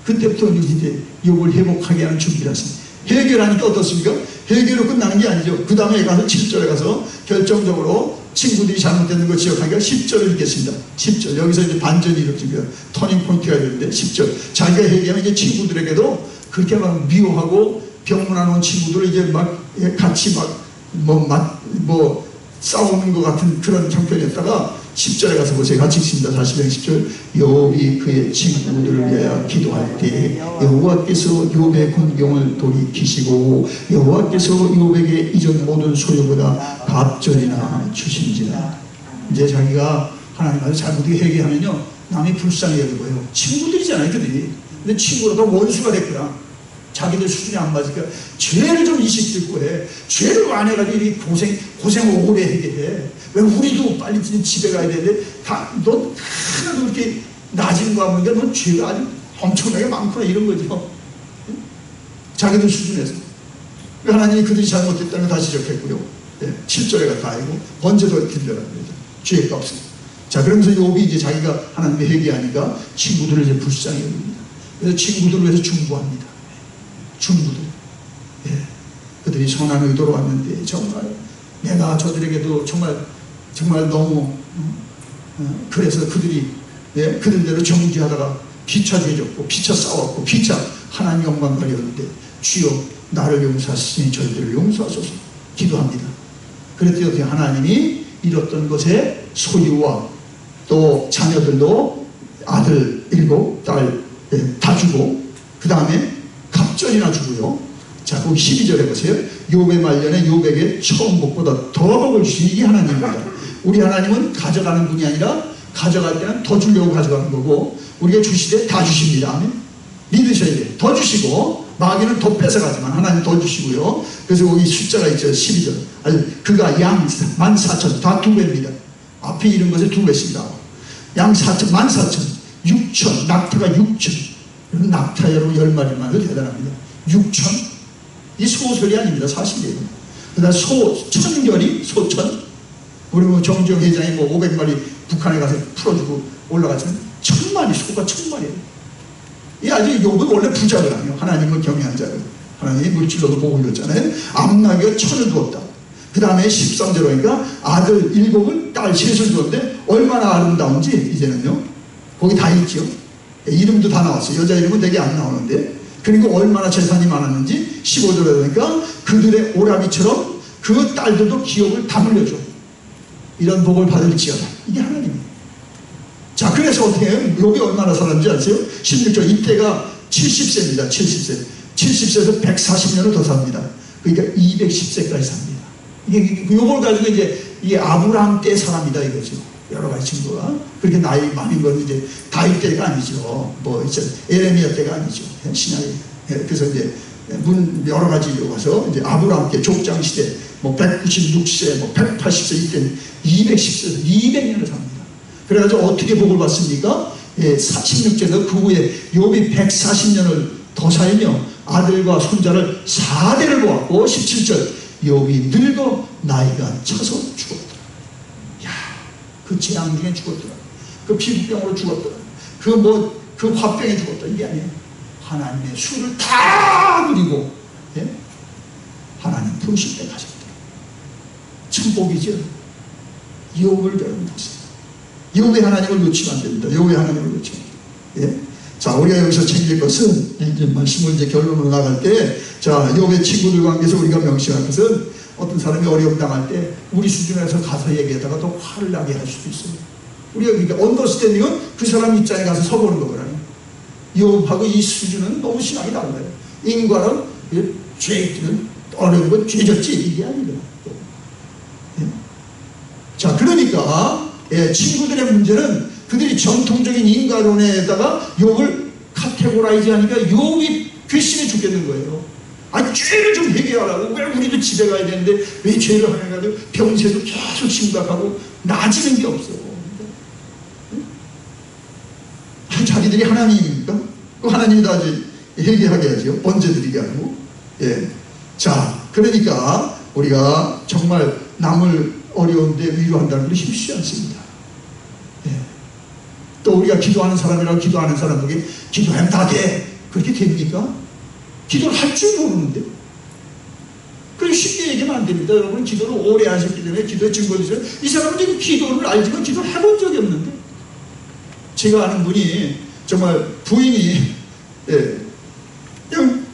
그때부터 이제 욥을 회복하게 하는 준비라습니다. 회개라니까 어떻습니까? 회개로 끝나는 게 아니죠. 그 다음에 가서 7절에 가서 결정적으로 친구들이 잘못되는 거 지적하니까 10절을 읽겠습니다. 10절. 여기서 이제 반전이 이루어집니다. 터닝 포인트가 되는데 10절. 자기가 회개하면 이제 친구들에게도 그렇게 막 미워하고 병문안 온 친구들을 이제 막 같이 싸우는 것 같은 그런 형편이었다가 10절에 가서 보세요. 같이 읽습니다. 40장 10절. 욥이 그의 친구들을 위하여 기도할 때 여호와께서 욥의 군경을 돌이키시고 여호와께서 욥에게 이전 모든 소유보다 갑절이나 주신지라. 이제 자기가 하나님한테 잘못하게 회개하면요 남이 불쌍히 여기고요. 친구들이잖아요, 그들이. 근데 친구로도 원수가 됐구나. 자기들 수준이 안 맞으니까 죄를 좀 인식 듣고 해. 죄를 안 해가지고 이 고생 오래 하게 해. 왜 우리도 빨리 집에 가야 되는데 넌 하나도 이렇게 낮은 거 하면 넌 죄가 아주 엄청나게 많구나 이런 거죠. 자기들 수준에서. 하나님이 그들이 잘못했다는 걸 다시 지적했고요. 7절에 다 알고 번제도 드리려고 합니다. 죄의 값을. 자, 그러면서 욥이 이제 자기가 하나님의 회개하니까 친구들을 이제 불쌍히 여깁니다. 그래서 친구들을 위해서 중보합니다. 중부들. 그들이 선한 의도로 왔는데 정말 내가 저들에게도 정말 너무 그래서 그들이 그들대로 정죄하다가 피차 죄졌고 피차 싸웠고 피차 하나님 영광 가렸는데 주여 나를 용서하시니 저희들을 용서하소서 기도합니다. 그랬더니 하나님이 잃었던 것에 소유와 또 자녀들도 아들 7, 딸 다 주고 그 다음에 갑절이나 주고요. 자, 거기 12절에 보세요. 욥의 말년에 욥에게 처음 복보다 더 복을 주시니 이게 하나님입니다. 우리 하나님은 가져가는 분이 아니라 가져갈 때는 더 주려고 가져가는 거고 우리가 주시되 다 주십니다. 아멘. 믿으셔야 돼요. 더 주시고 마귀는 더 뺏어가지만 하나님 더 주시고요. 그래서 거기 숫자가 있죠. 12절. 그가 양 14,000 다 2배입니다. 앞에 이런 것에 2배씩 나와. 양 4,000 14,000 6,000 낙타가 6,000 낙타 여러분 10마리만 해도 대단합니다. 6,000 이 소설이 아닙니다. 사실이에요. 그 다음 천결이 소천 우리 정주영 회장이 500마리 북한에 가서 풀어주고 올라갔지만 1000마리 소가 1000마리예요. 이 아주 욥은 원래 부자를 아니에요. 하나님을 경외한 자를. 하나님이 물질로도 복을 줬잖아요. 암나귀가 1000을 두었다. 그 다음에 13절로 하니까 아들 7을 딸 3을 두었는데 얼마나 아름다운지 이제는요. 거기 다 있죠. 이름도 다 나왔어요. 여자 이름은 되게 안 나오는데 그리고 얼마나 재산이 많았는지 15절에 보니까 그들의 오라비처럼 그 딸들도 기업을 다 물려줘. 이런 복을 받을지어다. 이게 하나님이에요. 자, 그래서 어떻게 해요? 욥이 얼마나 살았는지 아세요? 16절 이때가 70세입니다. 70세에서 140년을 더 삽니다. 그러니까 210세까지 삽니다. 이게 욥을 가지고 이게 아브라함 때 사람이다 이거죠. 여러 가지 친구가 그렇게 나이 많은 건 이제 다윗 때가 아니죠. 에레미야 때가 아니죠. 신약에. 그래서 이제 여러 가지로 가서 이제 아브라함 때 족장 시대 196세 180세 이때는 210세 200년을 삽니다. 그래가지고 어떻게 복을 받습니까? 16절에서 그 후에 욥이 140년을 더 살며 아들과 손자를 4대를 보았고 17절 욥이 늙어 나이가 차서 죽었더라. 야, 그 재앙 중에 죽었더라. 그 피부병으로 죽었더라. 그 화병에 죽었더라. 이게 아니에요. 하나님의 수를 다 누리고, 예? 하나님 부르실 때 가셨더라. 참 복이죠. 욥을 배우는 것이에요. 욥의 하나님을 놓치면 안 됩니다. 욥의 하나님을 놓치면 안 됩니다. 예? 자, 우리가 여기서 챙길 것은, 이제 말씀을 이제 결론으로 나갈 때, 자, 욥의 친구들 관계에서 우리가 명심할 것은, 어떤 사람이 어려움 당할 때 우리 수준에서 가서 얘기하다가 또 화를 나게 할 수도 있어요. 우리가 그러니까 언더스탠딩은 그 사람 입장에 가서 서보는 거거든요. 욥하고 이 수준은 너무 신앙이 다른 거예요. 인과는 죄는 어려운 건 죄졌지 이게 아니거든요. 예? 자, 그러니까 친구들의 문제는 그들이 전통적인 인과론에다가 욥을 카테고라이즈 하니까 욥이 괘씸해 죽겠는 거예요. 아니, 죄를 좀 해결하라고. 왜 우리도 집에 가야 되는데 왜 죄를 하냐고 병세도 계속 심각하고 나아지는 게 없어. 자기들이 하나님입니까? 그 하나님이 다 해결하게 하죠. 번제드리게 하고. 예. 자, 그러니까 우리가 정말 남을 어려운데 위로한다는 것이 쉽지 않습니다. 예. 또 우리가 기도하는 사람이라고 기도하는 사람에게 기도하면 다 돼. 그렇게 됩니까? 기도를 할 줄 모르는데. 그럼 쉽게 얘기하면 안 됩니다. 여러분, 기도를 오래 하셨기 때문에 기도의 증거를 주세요. 이 사람은 지금 기도를 알지만 기도를 해본 적이 없는데. 제가 아는 분이 정말 부인이 그냥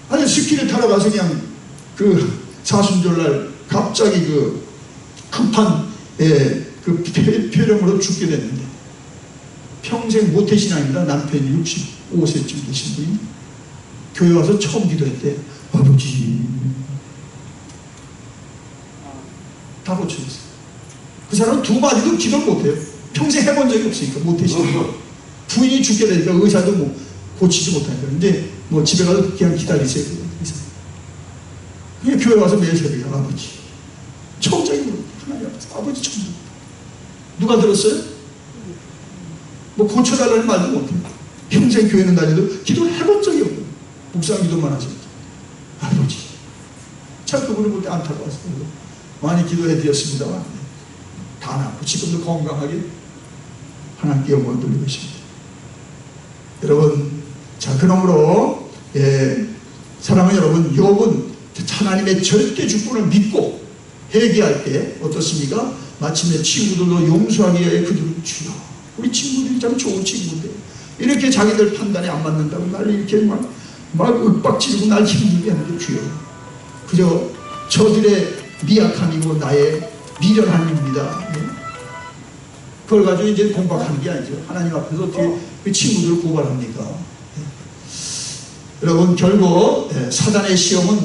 아니 스키를 타러 가서 그냥 그 사순절날 갑자기 그 급한 그 폐렴으로 죽게 됐는데 평생 모태신앙입니다. 남편이 65세쯤 되신 분이 교회 와서 처음 기도했대. 아버지 다 고쳐졌어요. 그 사람은 두 마디도 기도를 못해요. 평생 해본 적이 없으니까 모태신앙. 부인이 죽게 되니까 의사도 뭐 고치지 못하니까. 근데 뭐 집에 가서 그냥 기다리세요. 그냥 교회 와서 매일 새벽에 아버지 청장이 하나님 앞에서 아버지 청장 누가 들었어요? 뭐 고쳐달라는 말도 못해요. 평생 교회는 다니도 기도를 해본 적이 없고 묵상 기도만 하셨죠. 아버지 참 그분을 볼 때 안타까웠어요. 많이 기도해 드렸습니다만 다 낫고 지금도 건강하게 하나님께 영광을 돌리고 있습니다. 여러분, 자, 그러므로 사랑하는 여러분, 욥은 하나님의 절대 주권을 믿고 회개할 때 어떻습니까? 마침내 친구들도 용서하기 위해 그들을 주여, 우리 친구들이 참 좋은 친구인데 이렇게 자기들 판단에 안 맞는다고 날 이렇게 막 윽박지르고 날 힘들게 하는 게 주여, 그저 저들의 미약함이고 나의 미련함입니다. 그걸 가지고 이제 공박하는 게 아니죠. 하나님 앞에서 어떻게 그 친구들을 고발합니까? 여러분, 결국 사단의 시험은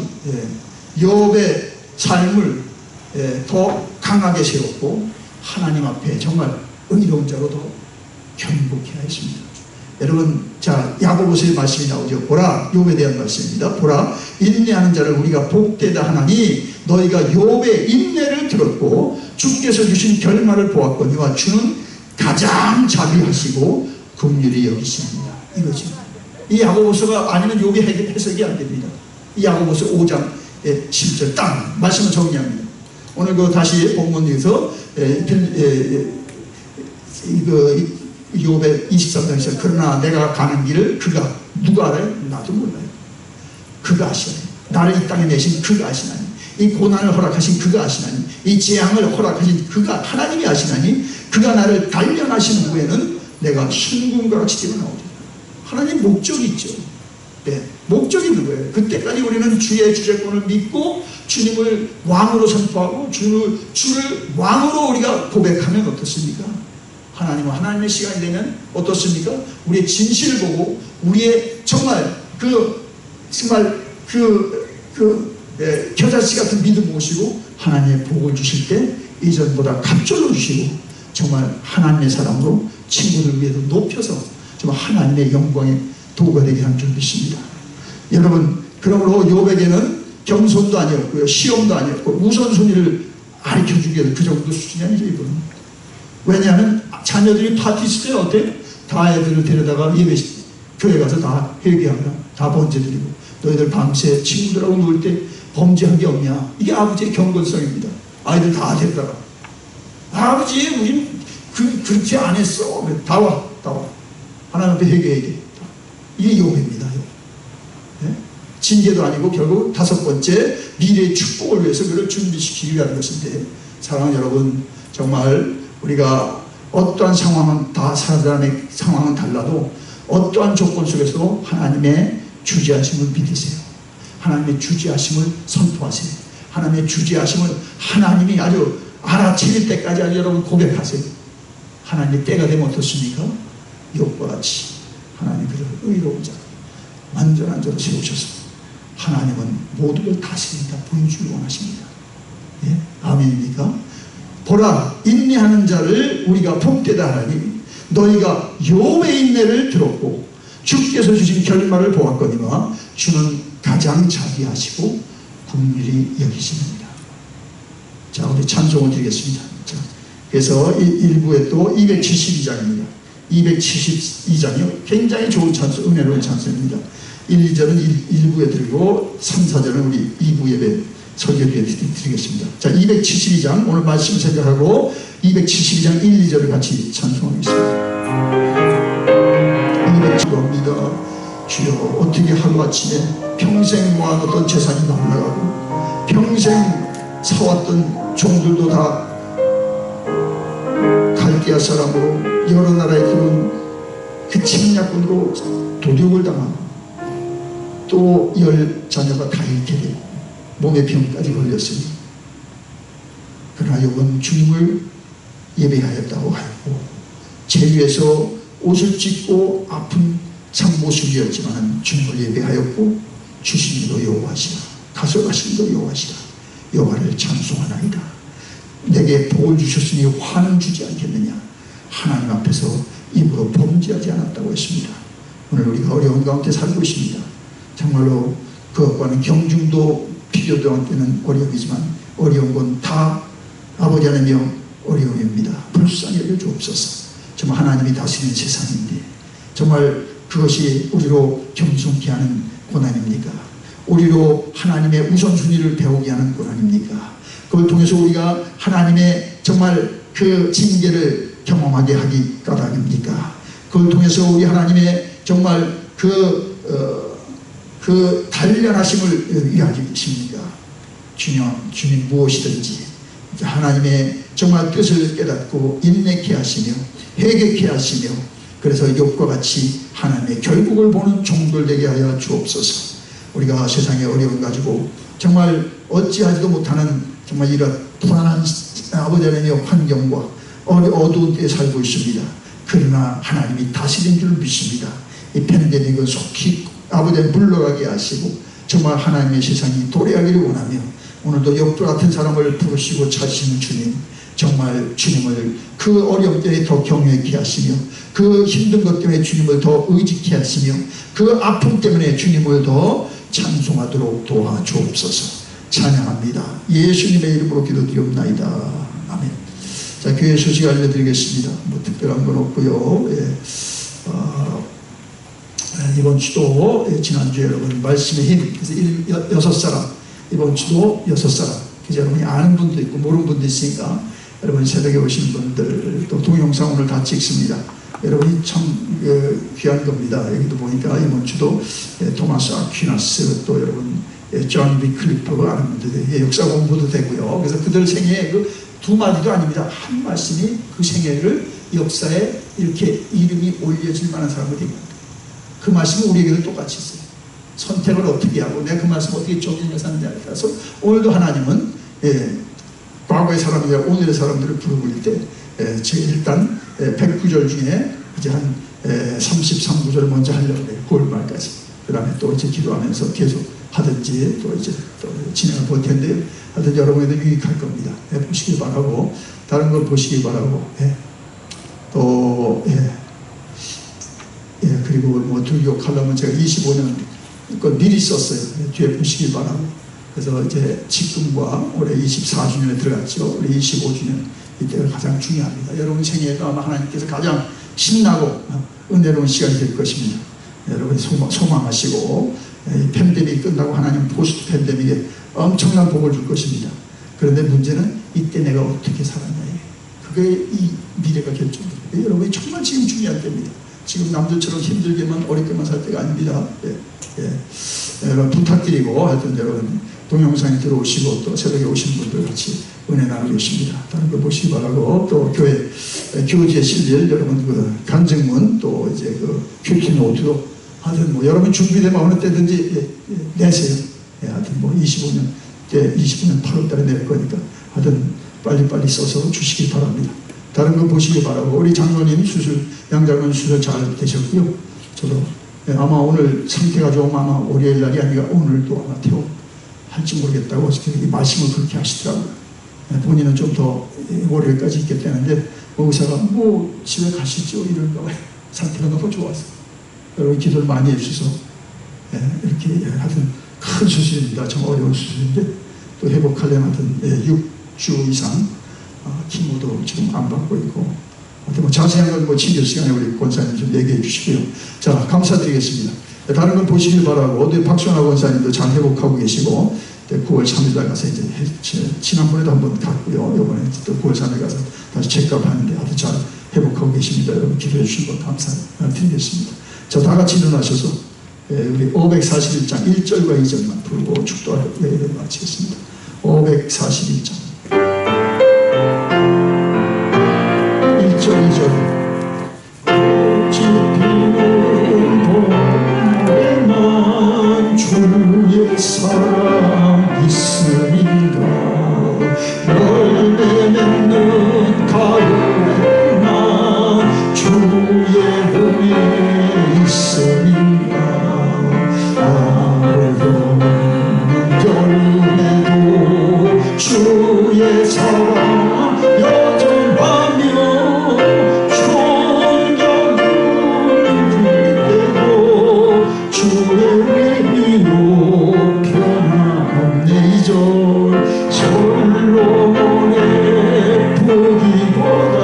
욥의 삶을 더 강하게 세웠고 하나님 앞에 정말 의로운 자로 더 견고케 하였습니다. 여러분, 자, 야고보서의 말씀이 나오죠. 보라, 욥에 대한 말씀입니다. 보라, 인내하는 자를 우리가 복되다 하나니 너희가 욥의 인내를 들었고 주께서 주신 결말을 보았거니와 주는 가장 자비하시고 긍휼히 여기십니다. 이거죠. 이 야고보서가 아니면 욥이 해석이 안 됩니다. 이 야고보서 5장 10절 딱 말씀을 정리합니다. 오늘 그 다시 본문에서 욥의 23장에서 그러나 내가 가는 길을 그가 누가 알아요? 나도 몰라요. 그가 아시나니, 나를 이 땅에 내신 그가 아시나니, 이 고난을 허락하신 그가 아시나니, 이 재앙을 허락하신 그가 하나님이 아시나니, 그가 나를 단련하신 후에는 내가 순금과 같이 뛰어나오리라. 하나님 목적이 있죠. 목적이 있는 거예요. 그때까지 우리는 주의 주재권을 믿고 주님을 왕으로 선포하고 주를 왕으로 우리가 고백하면 어떻습니까? 하나님의 시간이 되면 어떻습니까? 우리의 진실을 보고 우리의 정말 겨자씨 같은 믿음 모시고 하나님의 복을 주실 때 이전보다 갑절로 주시고 정말 하나님의 사람으로 친구들 위해서 높여서 정말 하나님의 영광의 도구가 되게 하는 줄 믿습니다. 여러분, 그러므로 욥에게는 겸손도 아니었고요, 시험도 아니었고 우선순위를 가르쳐주기 위해서 그 정도 수준이 아니죠. 이분은. 왜냐하면 자녀들이 파티 있을 때 어때요? 다 애들을 데려다가 예배 교회 가서 다 회개하라, 다 번제드리고, 너희들 밤새 친구들하고 놀 때 범죄한 게 없냐. 이게 아버지의 경건성입니다. 아이들 다 데려다가, 아버지 우린 그렇게 안 했어. 다 와. 하나님 앞에 회개해야 돼. 이게 요배입니다. 네? 징계도 아니고 결국 다섯 번째 미래의 축복을 위해서 그를 준비시키기 위한 것인데, 사랑하는 여러분, 정말 우리가 어떠한 상황은 다 사람의 상황은 달라도 어떠한 조건 속에서도 하나님의 주지하심을 믿으세요. 하나님의 주지하심을 선포하세요. 하나님의 주지하심을 하나님이 아주 알아채릴 때까지 아주 여러분 고백하세요. 하나님의 때가 되면 어떻습니까? 욥과 같이 하나님 그를 의로운 자, 완전한 자로 세우셔서 하나님은 모든 걸 다스린다 보여주기 원하십니다. 예? 아멘입니까? 보라, 인내하는 자를 우리가 복되다 하나니 너희가 욥의 인내를 들었고 주께서 주신 결말을 보았거니와 주는 가장 자비하시고 긍휼히 여기십니다. 자, 우리 찬송을 드리겠습니다. 자, 그래서 1부에 또 272장입니다. 272장이요. 굉장히 좋은 찬송, 은혜로운 찬송입니다. 1, 2절은 1부에 드리고 3, 4절은 우리 2부 예배 설교 드리겠습니다. 자, 272장 오늘 말씀 생각하고 272장 1, 2절을 같이 찬송하겠습니다. 272입니다. 주여, 어떻게 하루아침에 평생 모아놓던 재산이 날아가고 평생 사왔던 종들도 다 갈대아 사람으로 여러 나라에 들어온 그 침략군으로 도륙을 당하고 또 10 자녀가 다 잃게 되고 몸에 병까지 걸렸으니, 그러나 욥은 주님을 예배하였다고 하였고 제위에서 옷을 찢고 아픈 참모습이었지만 주님을 예배하였고 주시니도 여호와시라, 가져가시니도 여호와시라, 여호와를 찬송하나이다. 내게 복을 주셨으니 화는 주지 않겠느냐. 하나님 앞에서 입으로 범죄하지 않았다고 했습니다. 오늘 우리가 어려운 가운데 살고 있습니다. 정말로 그것과는 경중도 필요도 않는 어려움이지만 어려운 건 다 아버지 하나님의 어려움입니다. 불쌍히 여겨 주옵소서. 정말 하나님이 다스리는 세상인데 정말 그것이 우리로 겸손케 하는 고난입니까? 우리로 하나님의 우선순위를 배우게 하는 고난입니까? 그걸 통해서 우리가 하나님의 정말 그 징계를 경험하게 하기 까닭입니까? 그걸 통해서 우리 하나님의 정말 그 단련하심을 위하십니까? 주님 무엇이든지 하나님의 정말 뜻을 깨닫고 인내케 하시며 회개케 하시며, 그래서 욥과 같이 하나님의 결국을 보는 종들 되게 하여 주옵소서. 우리가 세상의 어려움 가지고 정말 어찌하지도 못하는 정말 이런 불안한 아버지 하나님의 환경과 어두운 때에 살고 있습니다. 그러나 하나님이 다스린 줄 믿습니다. 이 팬데믹은 속히 아버지 물러가게 하시고 정말 하나님의 세상이 도래하기를 원하며, 오늘도 욥과 같은 사람을 부르시고 찾으시는 주님, 정말 주님을 그 어려움 때에 더 경외케 하시며 그 힘든 것 때문에 주님을 더 의지케 하시며 그 아픔 때문에 주님을 더 찬송하도록 도와주옵소서. 찬양합니다. 예수님의 이름으로 기도드리옵나이다. 아멘. 자, 교회 소식 알려드리겠습니다. 뭐 특별한 건 없고요. 예. 이번 주도 지난주에 여러분 말씀의 힘, 그래서 6사람, 이번 주도 6사람, 그래서 여러분이 아는 분도 있고 모르는 분도 있으니까 여러분 새벽에 오신 분들 또 동영상 오늘 다 찍습니다. 여러분이 참 귀한 겁니다. 여기도 보니까 이번 주도 토마스 아퀴나스, 또 여러분 존 위클리프 아는 분들 역사 공부도 되고요. 그래서 그들 생애에 그 두 마디도 아닙니다. 한 말씀이 그 생애를 역사에 이렇게 이름이 올려질 만한 사람이 됩니다. 그 말씀이 우리에게도 똑같이 있어요. 선택을 어떻게 하고 내가 그 말씀 어떻게 적용해서 하느냐에 따라서 오늘도 하나님은 과거의 사람이나 오늘의 사람들을 부르실 때 일단 109절 중에 이제 한 33구절 먼저 하려고 해요. 9월 말까지. 그 다음에 또 이제 기도하면서 계속 하든지 또 이제 또 진행을 볼 텐데, 하여튼 여러분에도 유익할 겁니다. 보시기 바라고, 다른 걸 보시기 바라고, 또 그리고 뭐 들교하려면 제가 25년 걸 미리 썼어요. 뒤에 보시기 바라고. 그래서 이제 지금과 올해 24주년에 들어갔죠. 올해 25주년, 이때가 가장 중요합니다. 여러분 생애가 아마 하나님께서 가장 신나고 은혜로운 시간이 될 것입니다. 여러분이 소망하시고 이 팬데믹이 끝나고 하나님 포스트 팬데믹에 엄청난 복을 줄 것입니다. 그런데 문제는 이때 내가 어떻게 살았냐, 그게 이 미래가 결정됩니다. 여러분이 정말 지금 중요할 때입니다. 지금 남들처럼 힘들게만 어렵게만 살 때가 아닙니다. 여러분 부탁드리고, 하여튼 여러분 동영상에 들어오시고 또 새벽에 오신 분들 같이 은혜 나누고 있습니다. 다른 거 보시기 바라고, 또 교재에 실릴 여러분 그 간증문, 또 이제 그 큐티 노트도 하여튼 뭐 여러분 준비되면 어느 때든지 내세요. 하여튼 뭐 25년 8월 달에 낼 거니까 하여튼 빨리빨리 써서 주시기 바랍니다. 다른 거 보시기 바라고, 우리 장로님 양 장로님 수술 잘 되셨고요. 저도 아마 오늘 상태가 좋으면 아마 월요일 날이 아니라 오늘도 아마 할지 모르겠다고 이 말씀을 그렇게 하시더라고요. 본인은 좀 더 월요일까지 있겠다는데 의사가 뭐 집에 가시죠 이런가 봐요. 상태가 너무 좋아서. 여러분 기도를 많이 해주셔서 이렇게 하여튼 큰 수술입니다. 정말 어려운 수술인데 또 회복하려면 하여튼 6주 이상 키모도 지금 안 받고 있고, 뭐 자세한 건 뭐 친절 시간에 우리 권사님 좀 얘기해 주시고요. 자, 감사드리겠습니다. 다른 건 보시길 바라고, 어디 박수나 권사님도 잘 회복하고 계시고, 9월 3일 가서 이제 지난번에도 한번 갔고요. 이번에 또 9월 3일 가서 다시 체크업 하는데 아주 잘 회복하고 계십니다. 여러분 기도해 주신 거 감사드리겠습니다. 자, 다 같이 일어나셔서 우리 541장 1절과 2절만 부르고 축도하여 예배를 마치겠습니다. 541장 1절 2절. 주의 사랑 있으니까 열매 맺는 가을에나 주의 은혜 있으니까 아름다운 여름에도 주의 사랑 여전하며 솔로몬의 보기보다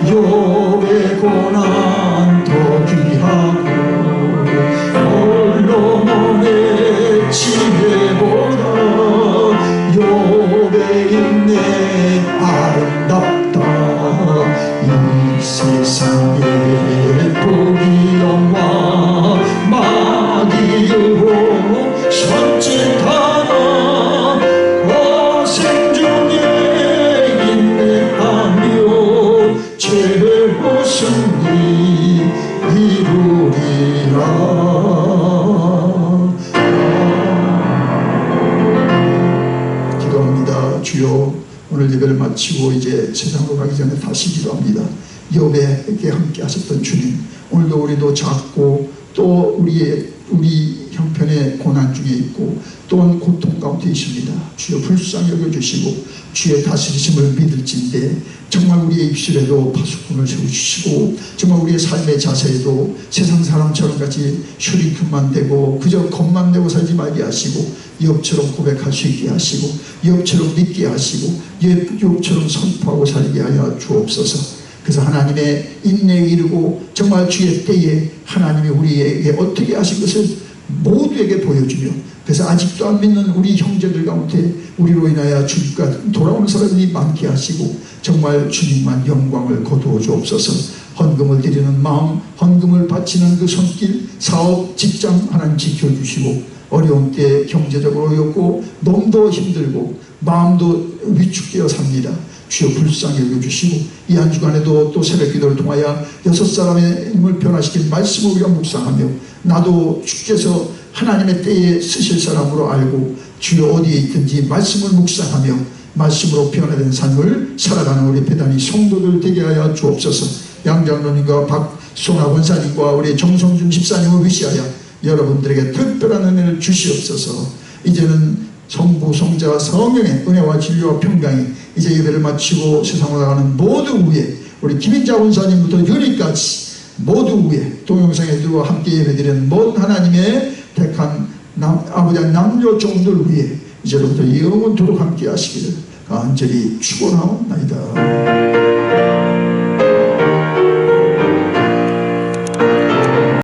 욥의 고난 더 귀하고 솔로몬의 지혜보다 욥의 인내 아름답다. 이 세상에 복이 영화 마귀로 선짓하나 고생 중에 인내하며 최후 승리 이루리라. 기도합니다. 주여, 오늘 예배를 마치고 이제 세상으로 가기 전에 다시 기도합니다. 욥에게 함께 하셨던 주님, 오늘도 우리도 작고 또 우리 형편의 고난 중에 있고 또한 고통 가운데 있습니다. 주여 불쌍히 여겨주시고 주의 다스리심을 믿을진데 정말 우리의 입술에도 파수꾼을 세워주시고 정말 우리의 삶의 자세에도 세상 사람처럼 같이 슈링크만 되고 그저 겁만 내고 살지 말게 하시고 욥처럼 고백할 수 있게 하시고 욥처럼 믿게 하시고 욥처럼 선포하고 살게 하여 주옵소서. 그래서 하나님의 인내에 이르고 정말 주의 때에 하나님이 우리에게 어떻게 하신 것을 모두에게 보여주며, 그래서 아직도 안 믿는 우리 형제들 가운데 우리로 인하여 주님과 돌아오는 사람이 많게 하시고 정말 주님만 영광을 거두어 주옵소서. 헌금을 드리는 마음, 헌금을 바치는 그 손길, 사업, 직장 하나님 지켜주시고 어려운 때 경제적으로 어렵고 몸도 힘들고 마음도 위축되어 삽니다. 주여 불쌍히 여겨주시고 이 한 주간에도 또 새벽 기도를 통하여 6사람의 힘을 변화시킨 말씀을 우리가 묵상하며 나도 주께서 하나님의 때에 쓰실 사람으로 알고 주여 어디에 있든지 말씀을 묵상하며 말씀으로 변화된 삶을 살아가는 우리 배단위 성도들 되게 하여 주옵소서. 양장로님과 박소나 권사님과 우리 정성준 집사님을 위시하여 여러분들에게 특별한 은혜를 주시옵소서. 이제는 성부, 성자와 성령의 은혜와 진리와 평강이 이제 예배를 마치고 세상으로 나가는 모두 위에 우리 김인자 원사님부터 유리까지 모두 위에 동영상에 들어와 함께 예배드리는 모든 하나님의 택한 아버지 남녀 종들 위에 이제로부터 영원토록 함께 하시기를 간절히 축원하옵나이다.